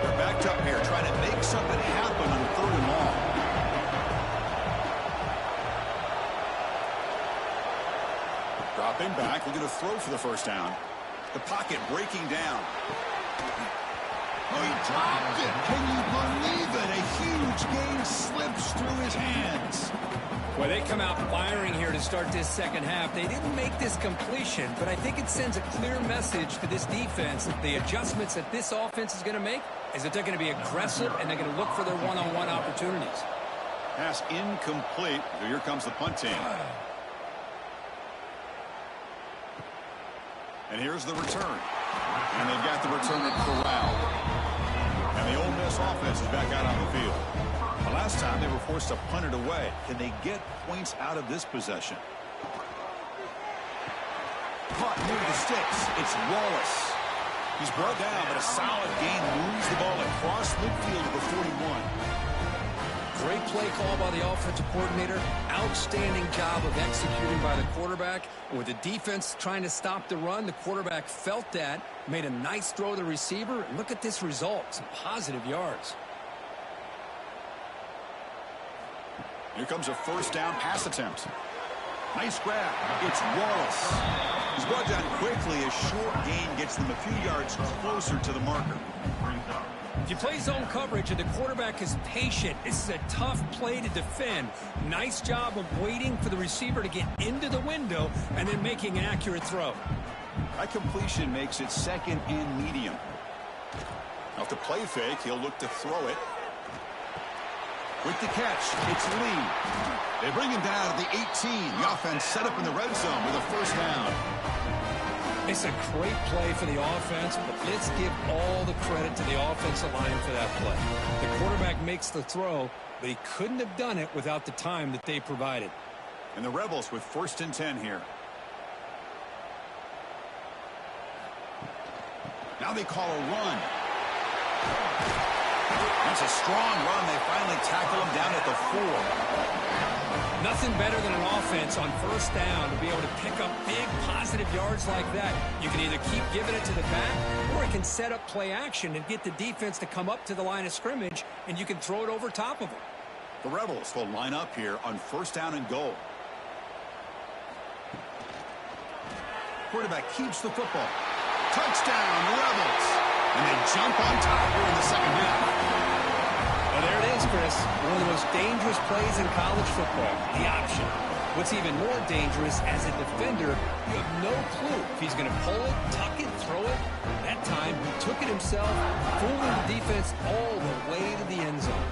They're backed up here, trying to make something happen on third and long. Dropping back, looking to throw for the first down. The pocket breaking down. Oh, he dropped it. Can you believe it? A huge gain slips through his hands. Well, they come out firing here to start this second half. They didn't make this completion, but I think it sends a clear message to this defense that the adjustments that this offense is going to make is that they're going to be aggressive and they're going to look for their one-on-one opportunities. Pass incomplete. Here comes the punt team. And here's the return. And they've got the returner corralled. And the Ole Miss offense is back out on the field. The last time they were forced to punt it away. Can they get points out of this possession? Caught near the sticks. It's Wallace. He's brought down, but a solid gain moves the ball across midfield to the 41. Great play call by the offensive coordinator. Outstanding job of executing by the quarterback. With the defense trying to stop the run, the quarterback felt that, made a nice throw to the receiver. And look at this result, some positive yards. Here comes a first down pass attempt. Nice grab. It's Wallace. He's brought down quickly. A short gain gets them a few yards closer to the marker. If you play zone coverage and the quarterback is patient, this is a tough play to defend. Nice job of waiting for the receiver to get into the window and then making an accurate throw. That completion makes it second and medium. Off the play fake, he'll look to throw it. With the catch, it's Lee. They bring him down at the 18. The offense set up in the red zone with a first down. It's a great play for the offense, but let's give all the credit to the offensive line for that play. The quarterback makes the throw, but he couldn't have done it without the time that they provided. And the Rebels with 1st and 10 here. Now they call a run. That's a strong run. They finally tackle him down at the 4. Nothing better than an offense on first down to be able to pick up big positive yards like that. You can either keep giving it to the back, or it can set up play action and get the defense to come up to the line of scrimmage, and you can throw it over top of them. The Rebels will line up here on 1st down and goal. Quarterback keeps the football. Touchdown, Rebels! And they jump on top here in the second half. Well, there it is, Chris. One of the most dangerous plays in college football, the option. What's even more dangerous, as a defender, you have no clue if he's going to pull it, tuck it, throw it. That time, he took it himself, fooling the defense all the way to the end zone.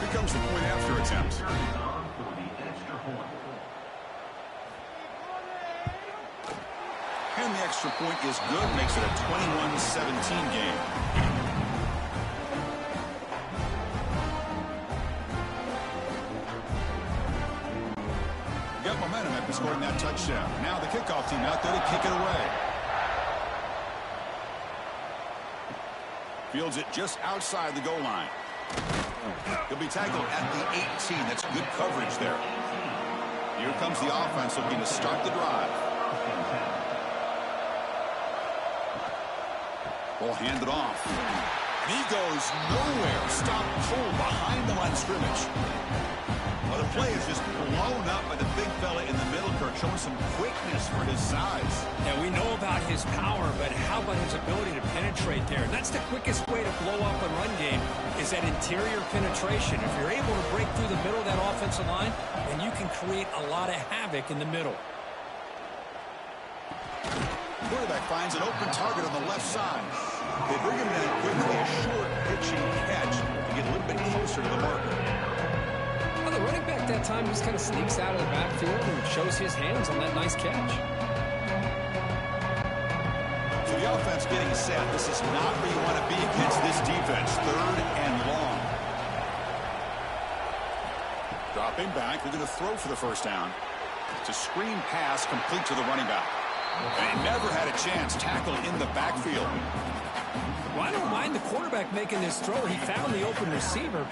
Here comes the point after attempt. And the extra point is good, makes it a 21-17 game. Got momentum after scoring that touchdown. Now the kickoff team out there to kick it away. Fields it just outside the goal line. He'll be tackled at the 18. That's good coverage there. Here comes the offense looking to start the drive. Ball handed off. And he goes nowhere. Stop pulled behind the line of scrimmage. Well, the play is just blown up by the big fella in the middle, Kirk, showing some quickness for his size. Yeah, we know about his power, but how about his ability to penetrate there? And that's the quickest way to blow up a run game, is that interior penetration. If you're able to break through the middle of that offensive line, then you can create a lot of havoc in the middle. Quarterback finds an open target on the left side. They bring him down quickly, a short pitching catch to get a little bit closer to the marker. Well, the running back that time just kind of sneaks out of the backfield and shows his hands on that nice catch. So the offense getting set. This is not where you want to be against this defense. 3rd and long. Dropping back. They're going to throw for the first down. It's a screen pass complete to the running back. And he never had a chance. Tackle in the backfield. Well, I don't mind the quarterback making this throw. He found the open receiver.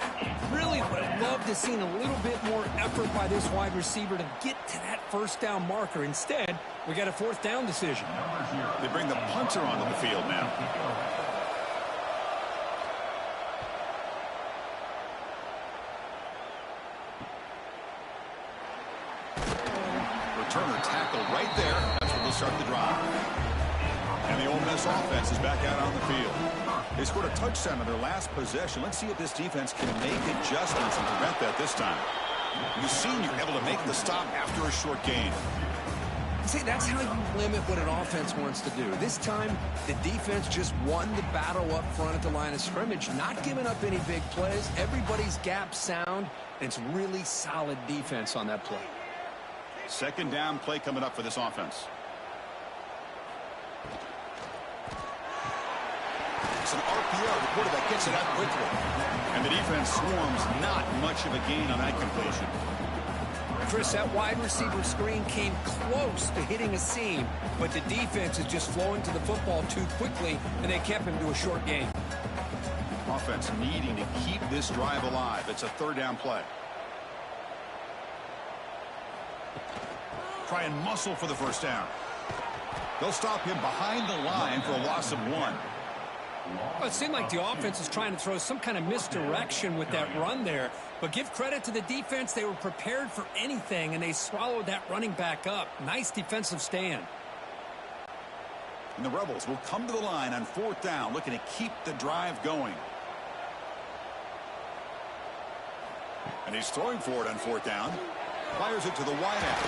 Really would have loved to have seen a little bit more effort by this wide receiver to get to that first down marker. Instead, we got a 4th down decision. They bring the punter onto the field now. right there. That's where they'll start the drive. And the Ole Miss offense is back out on the field. They scored a touchdown on their last possession. Let's see if this defense can make adjustments and prevent that this time. You've seen you're able to make the stop after a short gain. See, that's how you limit what an offense wants to do. This time, the defense just won the battle up front at the line of scrimmage, not giving up any big plays. Everybody's gap sound, and it's really solid defense on that play. Second down play coming up for this offense. It's an RPO. The quarterback gets it out quickly. And the defense swarms not much of a gain on that completion. Chris, that wide receiver screen came close to hitting a seam, but the defense is just flowing to the football too quickly, and they kept him to a short gain. Offense needing to keep this drive alive. It's a third down play. Try and muscle for the first down. They'll stop him behind the line for a loss of 1. Well, it seemed like the offense was trying to throw some kind of misdirection with that run there. But give credit to the defense. They were prepared for anything, and they swallowed that running back up. Nice defensive stand. And the Rebels will come to the line on fourth down, looking to keep the drive going. And he's throwing for it on fourth down. Fires it to the wideout.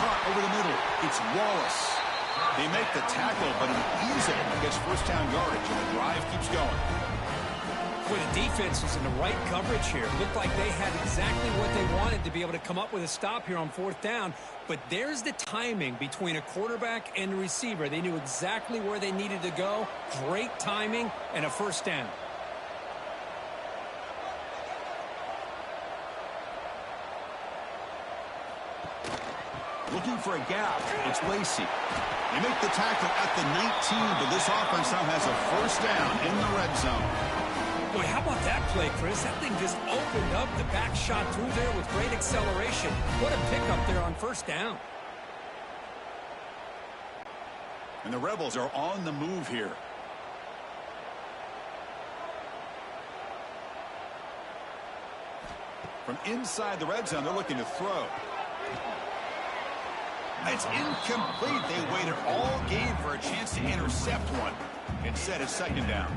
Caught over the middle. It's Wallace. They make the tackle, but an easy gets first down yardage, and the drive keeps going. Boy, the defense was in the right coverage here. Looked like they had exactly what they wanted to be able to come up with a stop here on fourth down. But there's the timing between a quarterback and a receiver. They knew exactly where they needed to go. Great timing and a first down. Looking for a gap. It's Lacey. They make the tackle at the 19, but this offense now has a first down in the red zone. Boy, how about that play, Chris? That thing just opened up. The back shot through there with great acceleration. What a pickup there on first down. And the Rebels are on the move here. From inside the red zone, they're looking to throw. It's incomplete. They waited all game for a chance to intercept one. Instead, it's second down.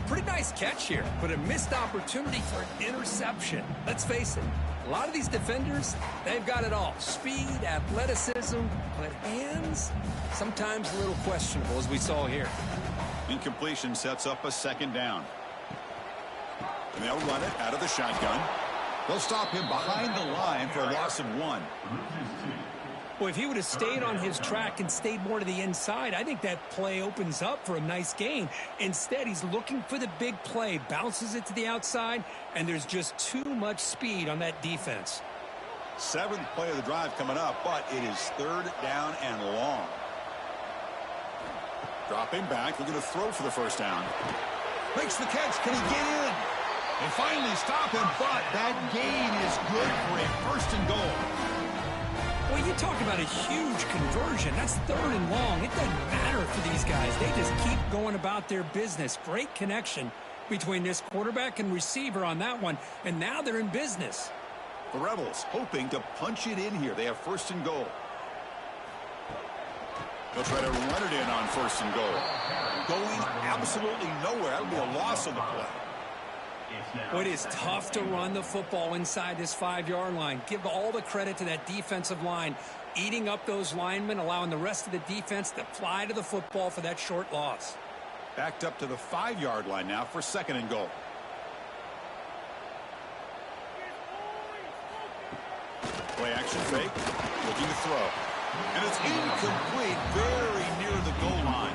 Pretty nice catch here, but a missed opportunity for an interception. Let's face it, a lot of these defenders, they've got it all. Speed, athleticism, but hands, sometimes a little questionable, as we saw here. Incompletion sets up a second down. And they'll run it out of the shotgun. They'll stop him behind the line for a loss of 1. Well, if he would have stayed on his track and stayed more to the inside, I think that play opens up for a nice gain. Instead, he's looking for the big play, bounces it to the outside, and there's just too much speed on that defense. 7th play of the drive coming up, but it is third down and long. Dropping back, looking to throw for the first down. Makes the catch. Can he get in? They finally stop him, but that gain is good for a first and goal. Well, you talk about a huge conversion. That's third and long. It doesn't matter for these guys. They just keep going about their business. Great connection between this quarterback and receiver on that one, and now they're in business. The Rebels hoping to punch it in here. They have first and goal. They'll try to run it in on first and goal. Going absolutely nowhere. That would be a loss on the play. Well, it is tough to run the football inside this 5-yard line. Give all the credit to that defensive line, eating up those linemen, allowing the rest of the defense to fly to the football for that short loss. Backed up to the 5-yard line now for second and goal. Play action fake, looking to throw. And it's incomplete, very near the goal line.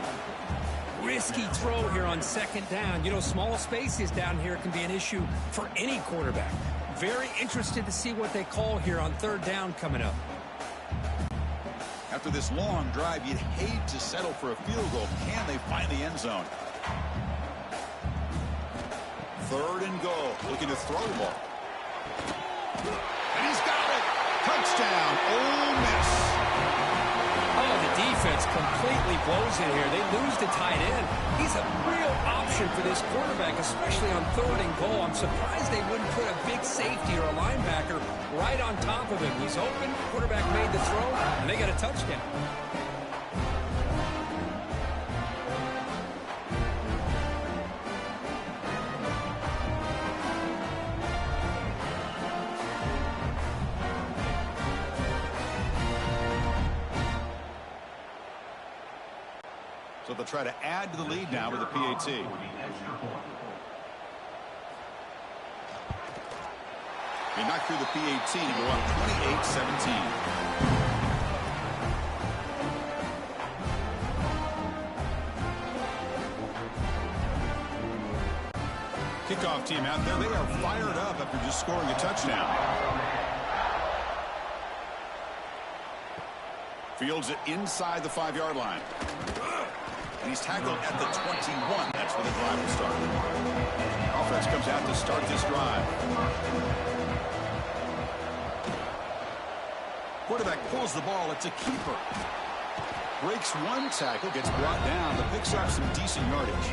Risky throw here on second down. You know, small spaces down here can be an issue for any quarterback. Very interested to see what they call here on third down coming up. After this long drive, you'd hate to settle for a field goal. Can they find the end zone? Third and goal, looking to throw the ball. And he's got it! Touchdown, Ole Miss. Oh, the defense completely blows it here. They lose the tight end. He's a real option for this quarterback, especially on 3rd and goal. I'm surprised they wouldn't put a big safety or a linebacker right on top of him. He's open, quarterback made the throw, and they got a touchdown. So they'll try to add to the lead now with a PAT. They knocked through the PAT to go up 28-17. Kickoff team out there. They are fired up after just scoring a touchdown. Fields it inside the 5-yard line. And he's tackled at the 21. That's where the drive will start. Offense comes out to start this drive. Quarterback pulls the ball. It's a keeper. Breaks one tackle, gets brought down, but picks up some decent yardage.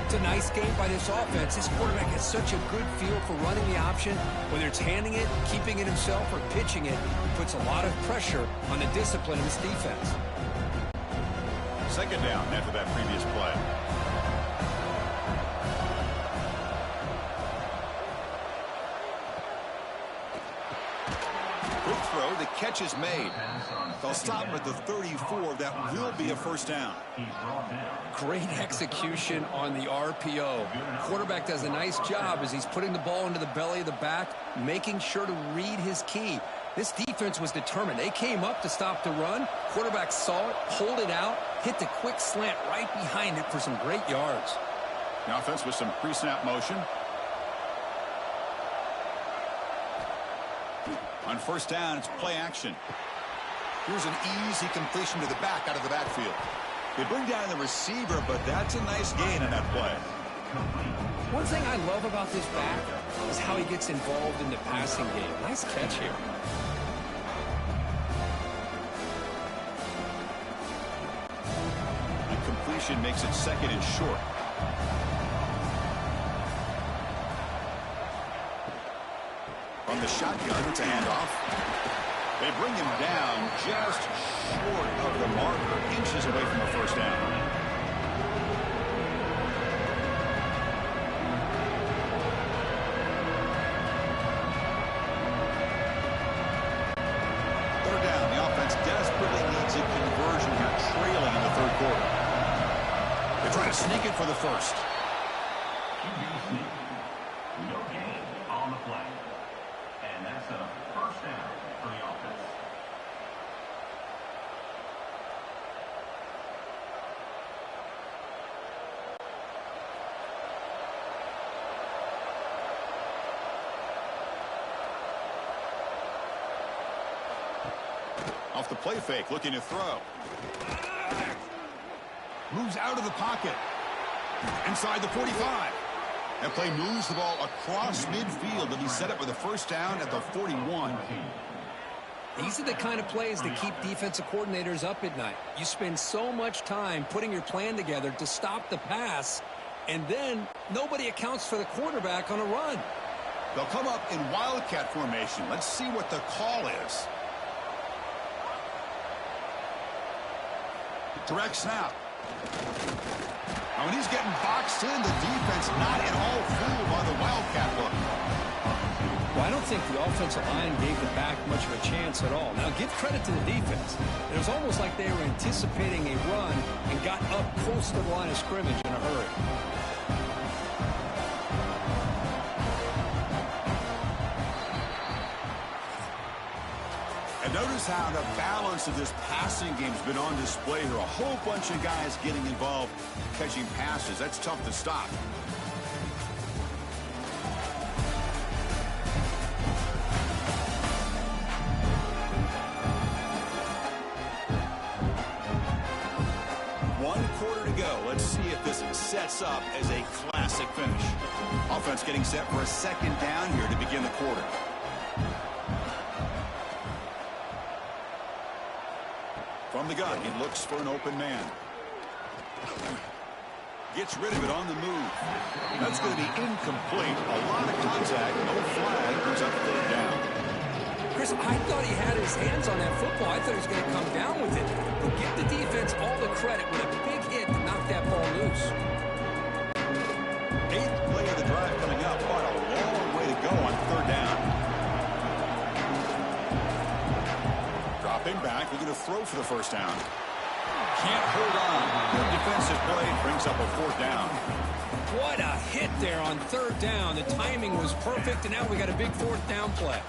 It's a nice game by this offense. This quarterback has such a good feel for running the option. Whether it's handing it, keeping it himself, or pitching it, he puts a lot of pressure on the discipline of this defense. Second down after that previous play. Quick throw. The catch is made. They'll stop him at the 34. That will be a first down. Great execution on the RPO. Quarterback does a nice job as he's putting the ball into the belly of the back, making sure to read his key. This defense was determined. They came up to stop the run. Quarterback saw it, pulled it out, hit the quick slant right behind it for some great yards. The offense with some pre-snap motion. On first down, it's play action. Here's an easy completion to the back out of the backfield. They bring down the receiver, but that's a nice gain on that play. One thing I love about this back is how he gets involved in the passing game. Nice catch here. Completion makes it second and short. From the shotgun, it's a handoff. They bring him down just short of the marker, inches away from the first down. Third down, the offense desperately needs a conversion here, trailing in the third quarter. They try to sneak it for the first. No gain on the play. And that's a first down for the offense. Off the play fake, looking to throw. Moves out of the pocket. Inside the 45. That play moves the ball across midfield, and he set up with a first down at the 41. These are the kind of plays that keep defensive coordinators up at night. You spend so much time putting your plan together to stop the pass, and then nobody accounts for the quarterback on a run. They'll come up in wildcat formation. Let's see what the call is. Direct snap. And when he's getting boxed in, the defense not at all fooled by the wildcat look. Well, I don't think the offensive line gave the back much of a chance at all. Now, give credit to the defense. It was almost like they were anticipating a run and got up close to the line of scrimmage in a hurry. And notice how the balance of this passing game has been on display here. A whole bunch of guys getting involved catching passes. That's tough to stop. One quarter to go. Let's see if this sets up as a classic finish. Offense getting set for a second down here to begin the quarter. From From the gun, he looks for an open man. Gets rid of it on the move. That's going to be incomplete. A lot of contact, no flag, brings up third down. Chris, I thought he had his hands on that football. I thought he was going to come down with it. But give the defense all the credit with a big hit to knock that ball loose. 8th play of the drive coming up. What a long way to go on third down. Dropping back, looking to throw for the first down. Can't hold on. The defensive play brings up a fourth down. What a hit there on third down. The timing was perfect, and now we got a big fourth down play.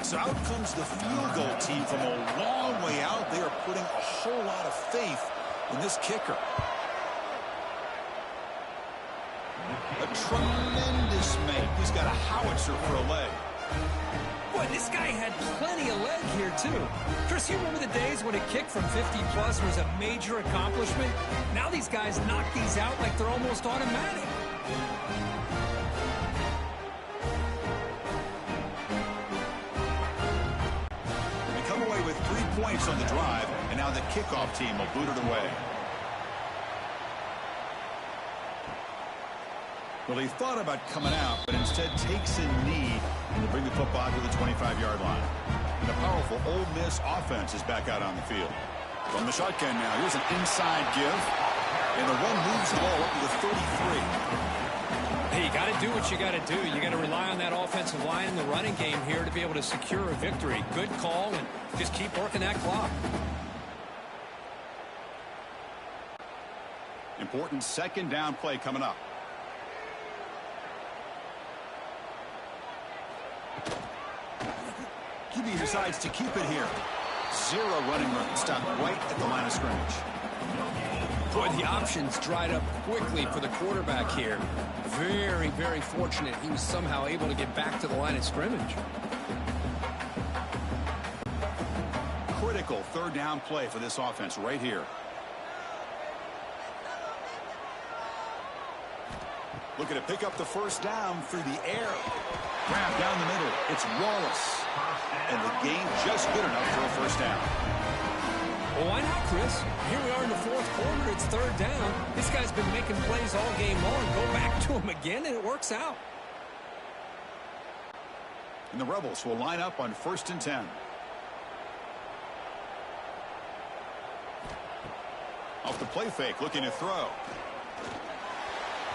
So out comes the field goal team from a long way out. They are putting a whole lot of faith in this kicker. A tremendous make. He's got a howitzer for a leg. Boy, this guy had plenty of leg here, too. Chris, you remember the days when a kick from 50-plus was a major accomplishment? Now these guys knock these out like they're almost automatic. They come away with 3 points on the drive, and now the kickoff team will boot it away. Well, he thought about coming out, but instead takes a knee to bring the football to the 25-yard line. And the powerful Ole Miss offense is back out on the field. From the shotgun now, here's an inside give. And the run moves the ball up to the 33. Hey, you got to do what you got to do. You got to rely on that offensive line in the running game here to be able to secure a victory. Good call, and just keep working that clock. Important second down play coming up. QB decides to keep it here. 0 running room. Stopped right at the line of scrimmage. Boy, the options dried up quickly for the quarterback here. Very, very fortunate he was somehow able to get back to the line of scrimmage. Critical third down play for this offense right here. Looking to pick up the first down through the air. Grab down the middle. It's Wallace. And the game just good enough for a first down. Well, why not, Chris? Here we are in the fourth quarter. It's third down. This guy's been making plays all game long. Go back to him again, and it works out. And the Rebels will line up on 1st and 10. Off the play fake, looking to throw.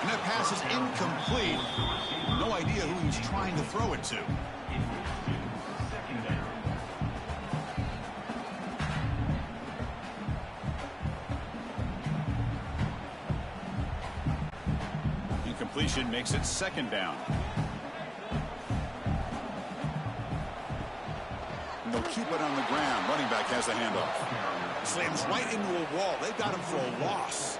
And that pass is incomplete. No idea who he's trying to throw it to. Incompletion makes it second down. And they'll keep it on the ground. Running back has the handoff. Slams right into a wall. They've got him for a loss.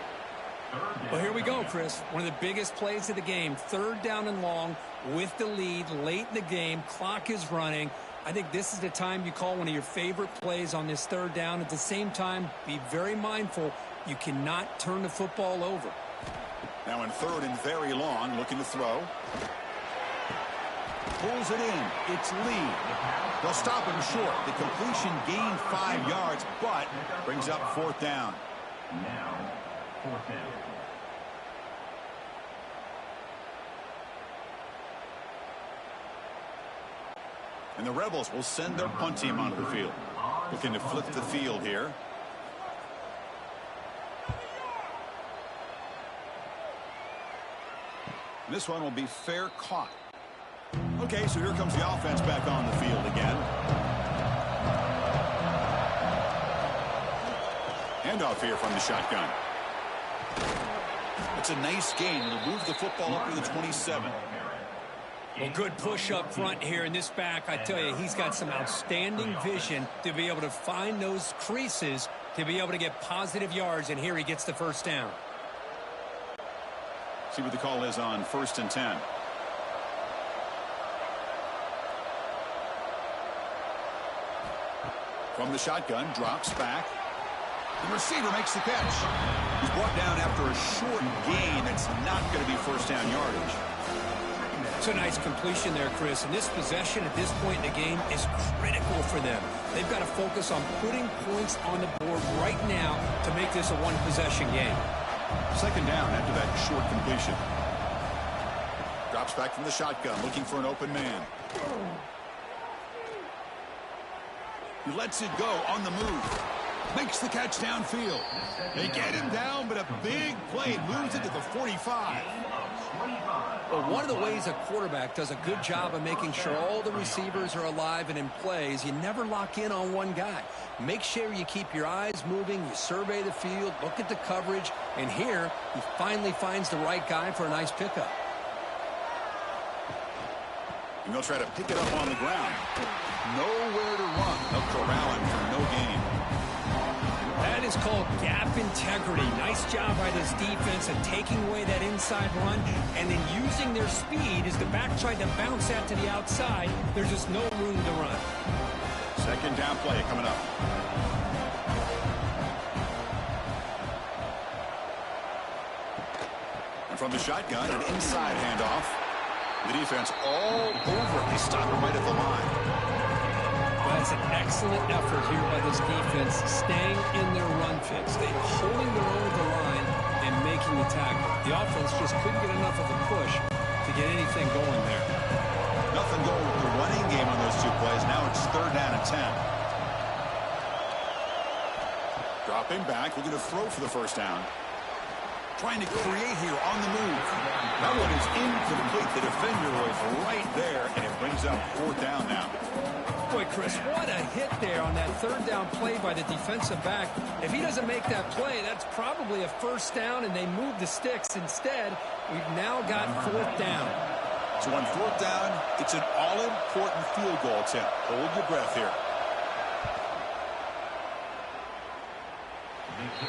Well, here we go, Chris. One of the biggest plays of the game. Third down and long with the lead late in the game. Clock is running. I think this is the time you call one of your favorite plays on this third down. At the same time, be very mindful. You cannot turn the football over. Now in 3rd and very long, looking to throw. Pulls it in. It's Lee. They'll stop him short. The completion gained 5 yards, but brings up 4th down. Now, 4th down. And the Rebels will send their punt team onto the field. Looking to flip the field here. And this one will be fair caught. Okay, so here comes the offense back on the field again. Handoff here from the shotgun. It's a nice gain. It'll move the football up to the 27. Well, good push up front here in this back. I tell you, he's got some outstanding vision to be able to find those creases to be able to get positive yards, and here he gets the first down. See what the call is on 1st and 10. From the shotgun, drops back. The receiver makes the catch. He's brought down after a short gain. That's not going to be first down yardage. It's a nice completion there, Chris. And this possession at this point in the game is critical for them. They've got to focus on putting points on the board right now to make this a one-possession game. Second down after that short completion. Drops back from the shotgun, looking for an open man. He lets it go on the move. Makes the catch downfield. They get him down, but a big play moves it to the 45. Well, one of the ways a quarterback does a good job of making sure all the receivers are alive and in play is you never lock in on one guy. Make sure you keep your eyes moving, you survey the field, look at the coverage, and here he finally finds the right guy for a nice pickup. And they'll try to pick it up on the ground. Nowhere to run. They'll corral him for no gain. That is called gap integrity. Nice job by this defense of taking away that inside run and then using their speed as the back tried to bounce out to the outside. There's just no room to run. Second down play coming up. And from the shotgun, an inside handoff. The defense all over. They stop him right at the line. That's an excellent effort here by this defense, staying in their run fits. They're holding their own at the line and making the tackle. The offense just couldn't get enough of a push to get anything going there. Nothing going with the running game on those two plays. Now it's third down and 10. Dropping back, looking to throw for the first down. Trying to create here on the move. That one is incomplete. The defender was right there, and it brings up fourth down now. Boy, Chris, what a hit there on that third down play by the defensive back. If he doesn't make that play, that's probably a first down, and they move the sticks. Instead, we've now got fourth down. So on fourth down, it's an all-important field goal attempt. Hold your breath here.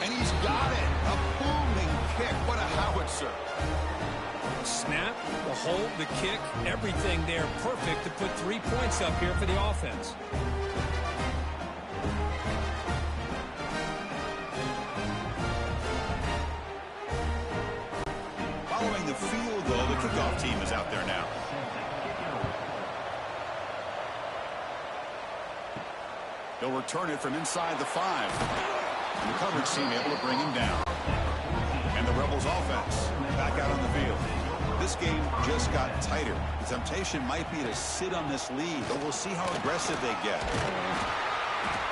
And he's got it. A booming kick. What a howitzer. Snap, the hold, the kick, everything there perfect to put 3 points up here for the offense. Following the field goal, the kickoff team is out there now. He'll return it from inside the 5. And the coverage team able to bring him down. And the Rebels offense back out on the field. This game just got tighter. The temptation might be to sit on this lead, but we'll see how aggressive they get.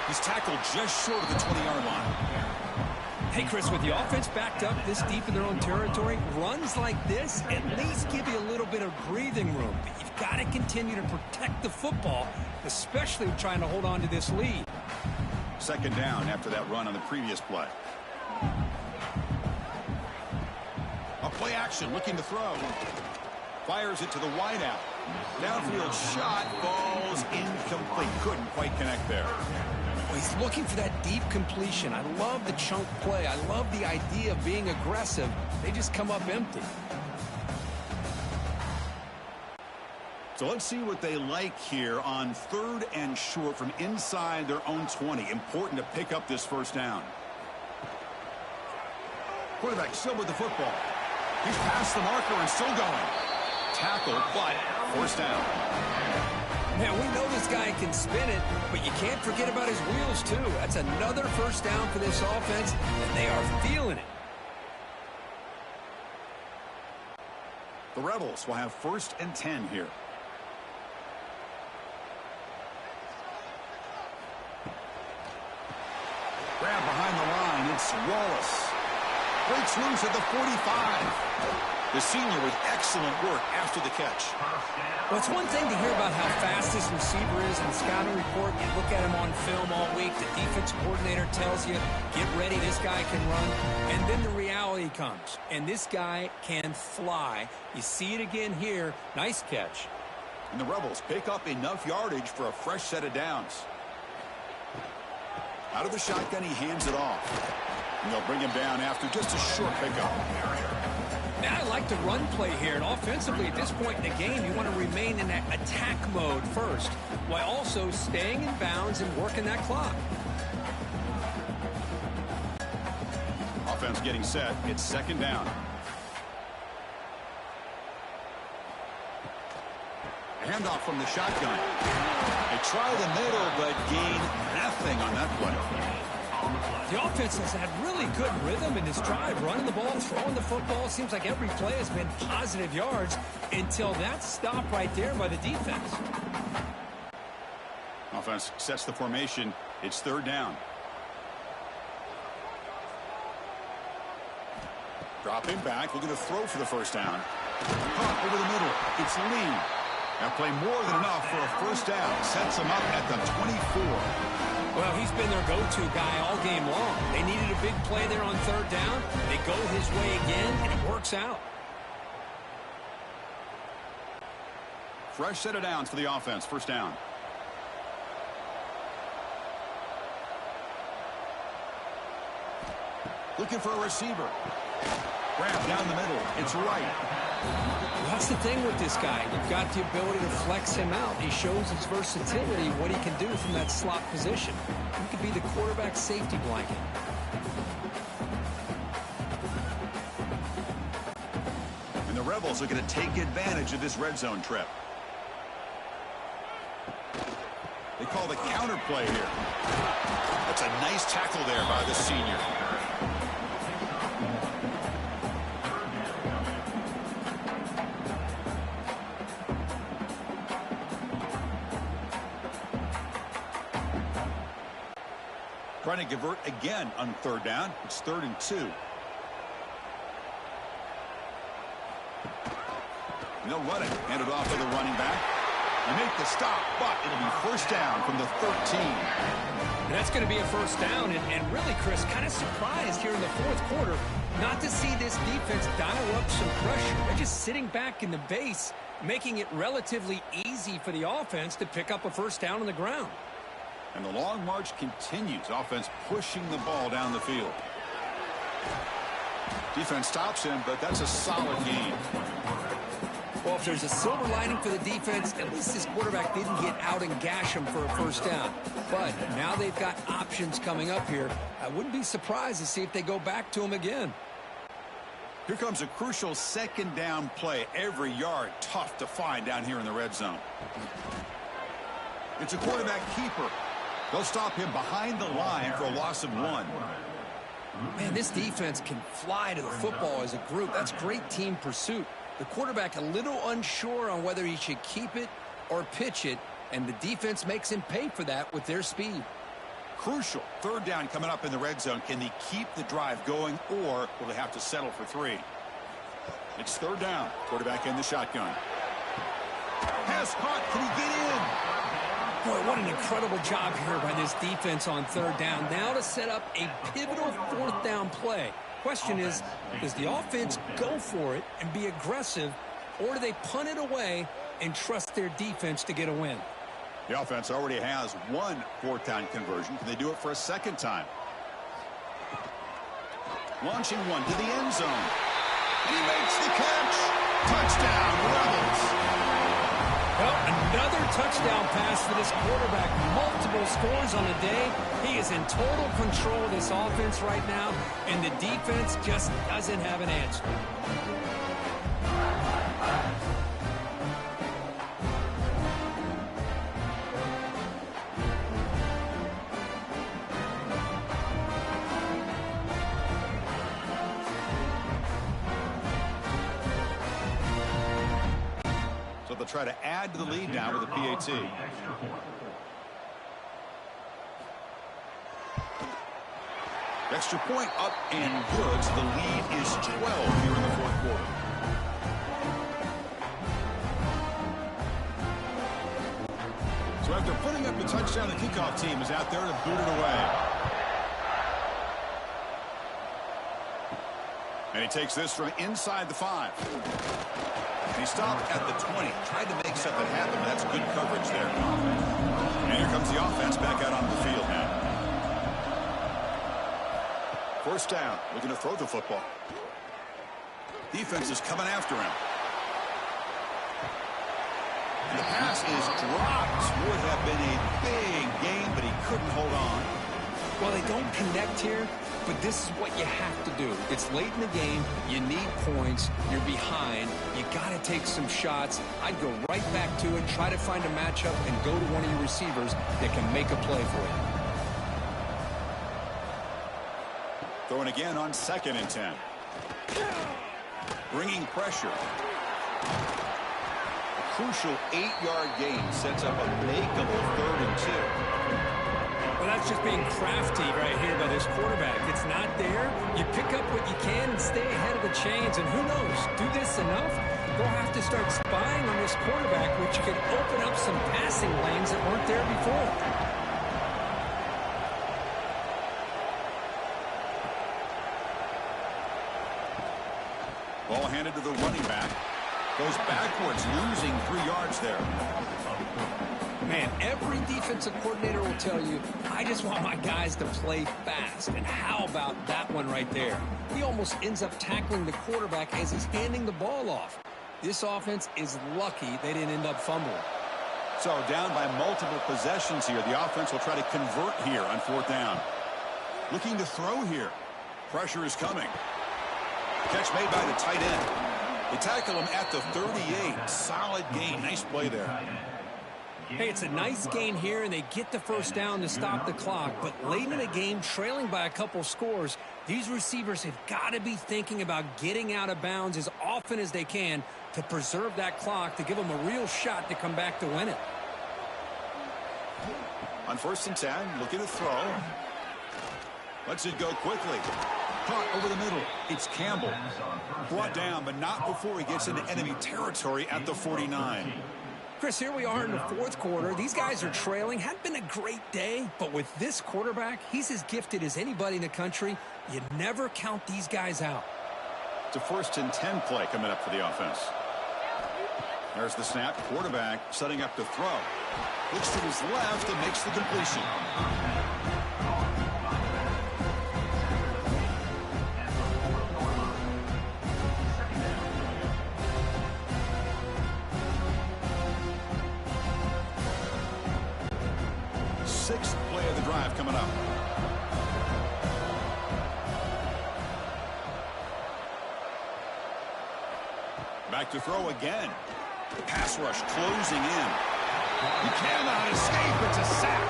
He's tackled just short of the 20-yard line. Hey, Chris, with the offense backed up this deep in their own territory, runs like this at least give you a little bit of breathing room. But you've got to continue to protect the football, especially trying to hold on to this lead. Second down after that run on the previous play. A play action, looking to throw. Fires it to the wideout. Downfield shot, falls incomplete. Couldn't quite connect there. Well, he's looking for that deep completion. I love the chunk play. I love the idea of being aggressive. They just come up empty. So let's see what they like here on third and short from inside their own 20. Important to pick up this first down. Quarterback still with the football. He's past the marker and still going. Tackle, but first down. Man, we know this guy can spin it, but you can't forget about his wheels, too. That's another first down for this offense, and they are feeling it. The Rebels will have first and 10 here. Grab behind the line. It's Wallace. Breaks loose at the 45. The senior with excellent work after the catch. Well, it's one thing to hear about how fast this receiver is in the scouting report. You look at him on film all week. The defense coordinator tells you, get ready, this guy can run. And then the reality comes. And this guy can fly. You see it again here. Nice catch. And the Rebels pick up enough yardage for a fresh set of downs. Out of the shotgun, he hands it off. And they'll bring him down after just a short pickup. Now, I like the run play here. And offensively, at this point in the game, you want to remain in that attack mode first, while also staying in bounds and working that clock. Offense getting set. It's second down. Handoff from the shotgun. They try the middle, but gain nothing on that play. The offense has had really good rhythm in this drive, running the ball, throwing the football. Seems like every play has been positive yards until that stop right there by the defense. Offense sets the formation. It's third down. Dropping back, looking to throw for the first down. Caught over the middle. It's Lee. That play more than enough for a first down. Sets him up at the 24. Well, he's been their go-to guy all game long. They needed a big play there on third down. They go his way again, and it works out. Fresh set of downs for the offense. First down. Looking for a receiver. Grab down the middle. It's right. That's the thing with this guy. You've got the ability to flex him out. He shows his versatility, what he can do from that slot position. He could be the quarterback safety blanket. And the Rebels are going to take advantage of this red zone trip. They call the counter play here. That's a nice tackle there by the senior. Trying to convert again on third down. It's 3rd and 2. They'll run it. Hand it off to the running back. They make the stop, but it'll be first down from the 13. And that's going to be a first down. And really, Chris, kind of surprised here in the fourth quarter not to see this defense dial up some pressure. They're just sitting back in the base, making it relatively easy for the offense to pick up a first down on the ground. And the long march continues. Offense pushing the ball down the field. Defense stops him, but that's a solid gain. Well, if there's a silver lining for the defense, at least this quarterback didn't get out and gash him for a first down. But now they've got options coming up here. I wouldn't be surprised to see if they go back to him again. Here comes a crucial second down play. Every yard tough to find down here in the red zone. It's a quarterback keeper. They'll stop him behind the line for a loss of 1. Man, this defense can fly to the football as a group. That's great team pursuit. The quarterback a little unsure on whether he should keep it or pitch it, and the defense makes him pay for that with their speed. Crucial. Third down coming up in the red zone. Can they keep the drive going, or will they have to settle for 3? It's third down. Quarterback in the shotgun. Pass caught. Can he get in? Boy, what an incredible job here by this defense on third down. Now to set up a pivotal fourth down play. Question is, does the offense go for it and be aggressive, or do they punt it away and trust their defense to get a win? The offense already has 1 fourth down conversion. Can they do it for a second time? Launching one to the end zone. And he makes the catch. Touchdown, Rebels. Well, another touchdown pass for this quarterback. Multiple scores on the day. He is in total control of this offense right now, and the defense just doesn't have an answer. They'll try to add to the lead now with a PAT. Extra point up and good. So the lead is 12 here in the fourth quarter. So after putting up the touchdown, the kickoff team is out there to boot it away. And he takes this from inside the 5. He stopped at the 20. Tried to make something happen, but that's good coverage there. And here comes the offense back out onto the field now. First down. Looking to throw the football. Defense is coming after him. And the pass is dropped. Would have been a big gain, but he couldn't hold on. Well, they don't connect here. but this is what you have to do. It's late in the game. You need points. You're behind. You got to take some shots. I'd go right back to it, try to find a matchup, and go to one of your receivers that can make a play for you. Throwing again on 2nd and 10. Bringing pressure. A crucial 8-yard gain sets up a makeable 3rd and 2. Well, that's just being crafty right here by this quarterback. It's not there. You pick up what you can and stay ahead of the chains. And who knows, do this enough, they'll have to start spying on this quarterback, which could open up some passing lanes that weren't there before. Ball handed to the running back. Goes backwards, losing 3 yards there. Man, every defensive coordinator will tell you, I just want my guys to play fast. And how about that one right there? He almost ends up tackling the quarterback as he's handing the ball off. This offense is lucky they didn't end up fumbling. So down by multiple possessions here. The offense will try to convert here on 4th down. Looking to throw here. Pressure is coming. Catch made by the tight end. They tackle him at the 38. Solid gain. Nice play there. Hey, it's a nice gain here, and they get the first down to stop the clock. But late in the game, trailing by a couple scores, these receivers have got to be thinking about getting out of bounds as often as they can to preserve that clock, to give them a real shot to come back to win it. On 1st and 10, looking to throw. Lets it go quickly. Caught over the middle. It's Campbell. Brought down, but not before he gets into enemy territory at the 49. Chris, here we are in the 4th quarter. These guys are trailing. Hadn't been a great day, but with this quarterback, he's as gifted as anybody in the country. You never count these guys out. It's a 1st and 10 play coming up for the offense. There's the snap. Quarterback setting up to throw. Looks to his left and makes the completion. Sixth play of the drive coming up. Back to throw again. Pass rush closing in. You cannot escape. It's a sack.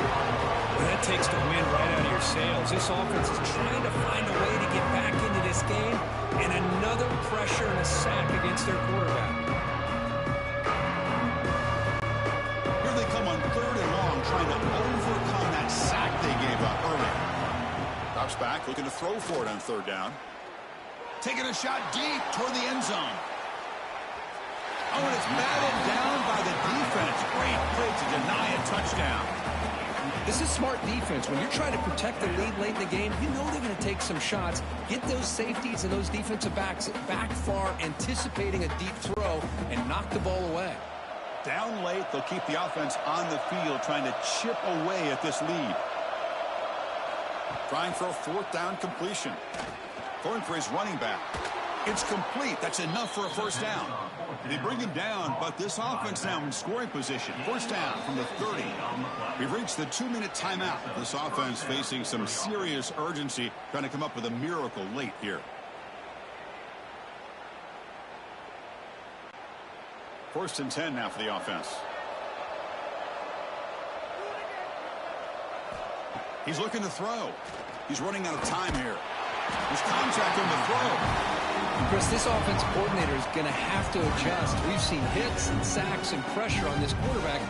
Well, that takes the wind right out of your sails. This offense is trying to find a way to get back into this game, and another pressure and a sack against their quarterback. Here they come on 3rd and long, trying to overcome that sack they gave up early. Drops back, looking to throw for it on 3rd down. Taking a shot deep toward the end zone. Oh, and it's batted down by the defense. Great play to deny a touchdown. This is smart defense. When you're trying to protect the lead late in the game, you know they're going to take some shots, get those safeties and those defensive backs back far, anticipating a deep throw, and knock the ball away. Down late, they'll keep the offense on the field, trying to chip away at this lead. Trying for a 4th down completion. Going for his running back. It's complete. That's enough for a 1st down. They bring him down, but this offense now in scoring position. 1st down from the 30. We've reached the 2-minute timeout. This offense facing some serious urgency, trying to come up with a miracle late here. 1st and 10 now for the offense. He's looking to throw. He's running out of time here. There's contact on the throw. Chris, this offensive coordinator is going to have to adjust. We've seen hits and sacks and pressure on this quarterback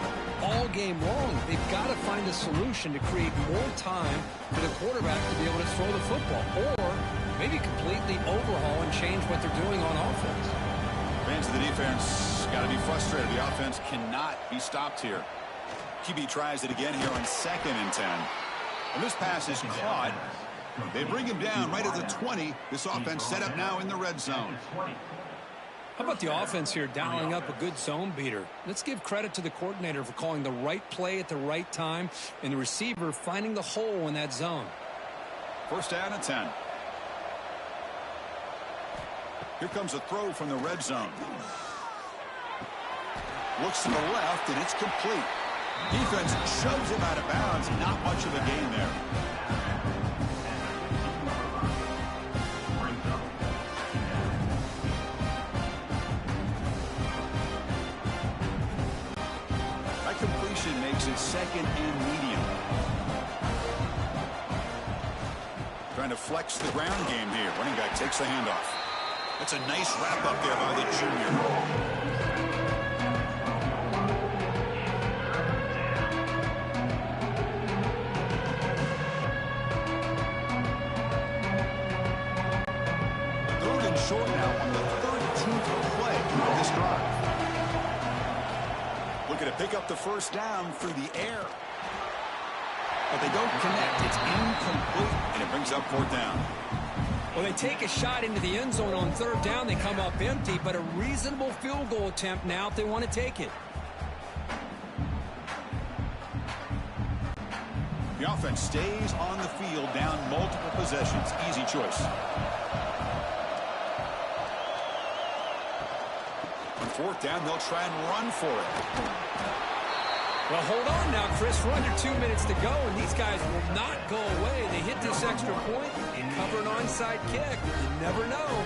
all game long. They've got to find a solution to create more time for the quarterback to be able to throw the football, or maybe completely overhaul and change what they're doing on offense. Fans of the defense got to be frustrated. The offense cannot be stopped here. QB tries it again here on 2nd and 10. And this pass is caught. They bring him down right at the 20. This offense set up now in the red zone. How about the offense here dialing up a good zone beater? Let's give credit to the coordinator for calling the right play at the right time and the receiver finding the hole in that zone. 1st down and 10. Here comes a throw from the red zone. Looks to the left, and it's complete. Defense shoves him out of bounds. Not much of a gain there. it second and medium. Trying to flex the ground game here. Running back takes the handoff. That's a nice wrap up there by the junior. Short now on the 13th play of this drive. Looking to pick up the first down through the air. But they don't connect. It's incomplete, and it brings up fourth down. Well, they take a shot into the end zone on third down. They come up empty, but a reasonable field goal attempt now if they want to take it. The offense stays on the field down multiple possessions. Easy choice. Fourth down, they'll try and run for it. Well, hold on now, Chris. We're under 2 minutes to go, and these guys will not go away. They hit this extra point and cover an onside kick. You never know.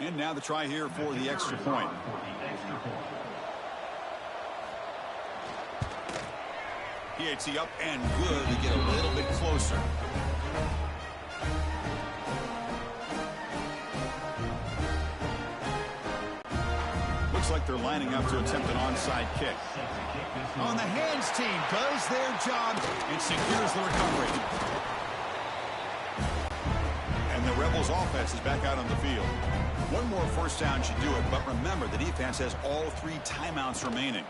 And now the try here for the extra point. PAT up and good to get a little bit closer. Looks like they're lining up to attempt an onside kick. On the hands team does their job and secures the recovery. And the Rebels offense is back out on the field. One more first down should do it, but remember, the defense has all 3 timeouts remaining.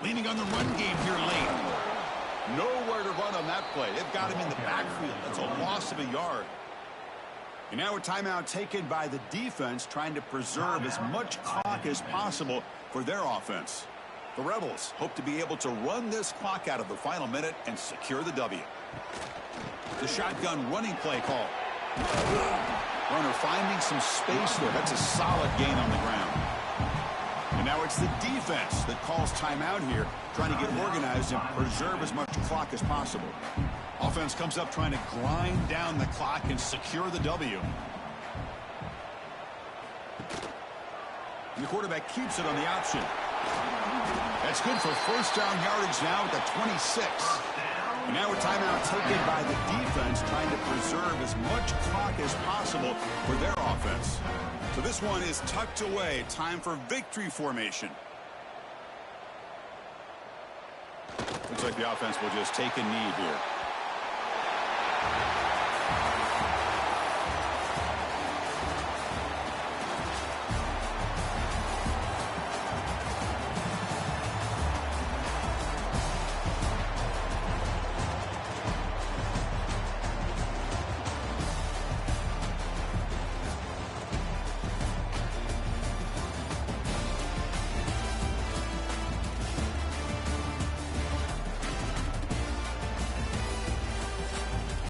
Leaning on the run game here late. Nowhere to run on that play. They've got him in the backfield. That's a loss of a yard. And now a timeout taken by the defense, trying to preserve as much clock as possible for their offense. The Rebels hope to be able to run this clock out of the final minute and secure the W. The shotgun running play call. Runner finding some space there. That's a solid gain on the ground. And now it's the defense that calls timeout here, trying to get organized and preserve as much clock as possible. Offense comes up trying to grind down the clock and secure the W. And the quarterback keeps it on the option. That's good for first down yardage now at the 26. And now a timeout taken by the defense, trying to preserve as much clock as possible for their offense. So this one is tucked away. Time for victory formation. Looks like the offense will just take a knee here.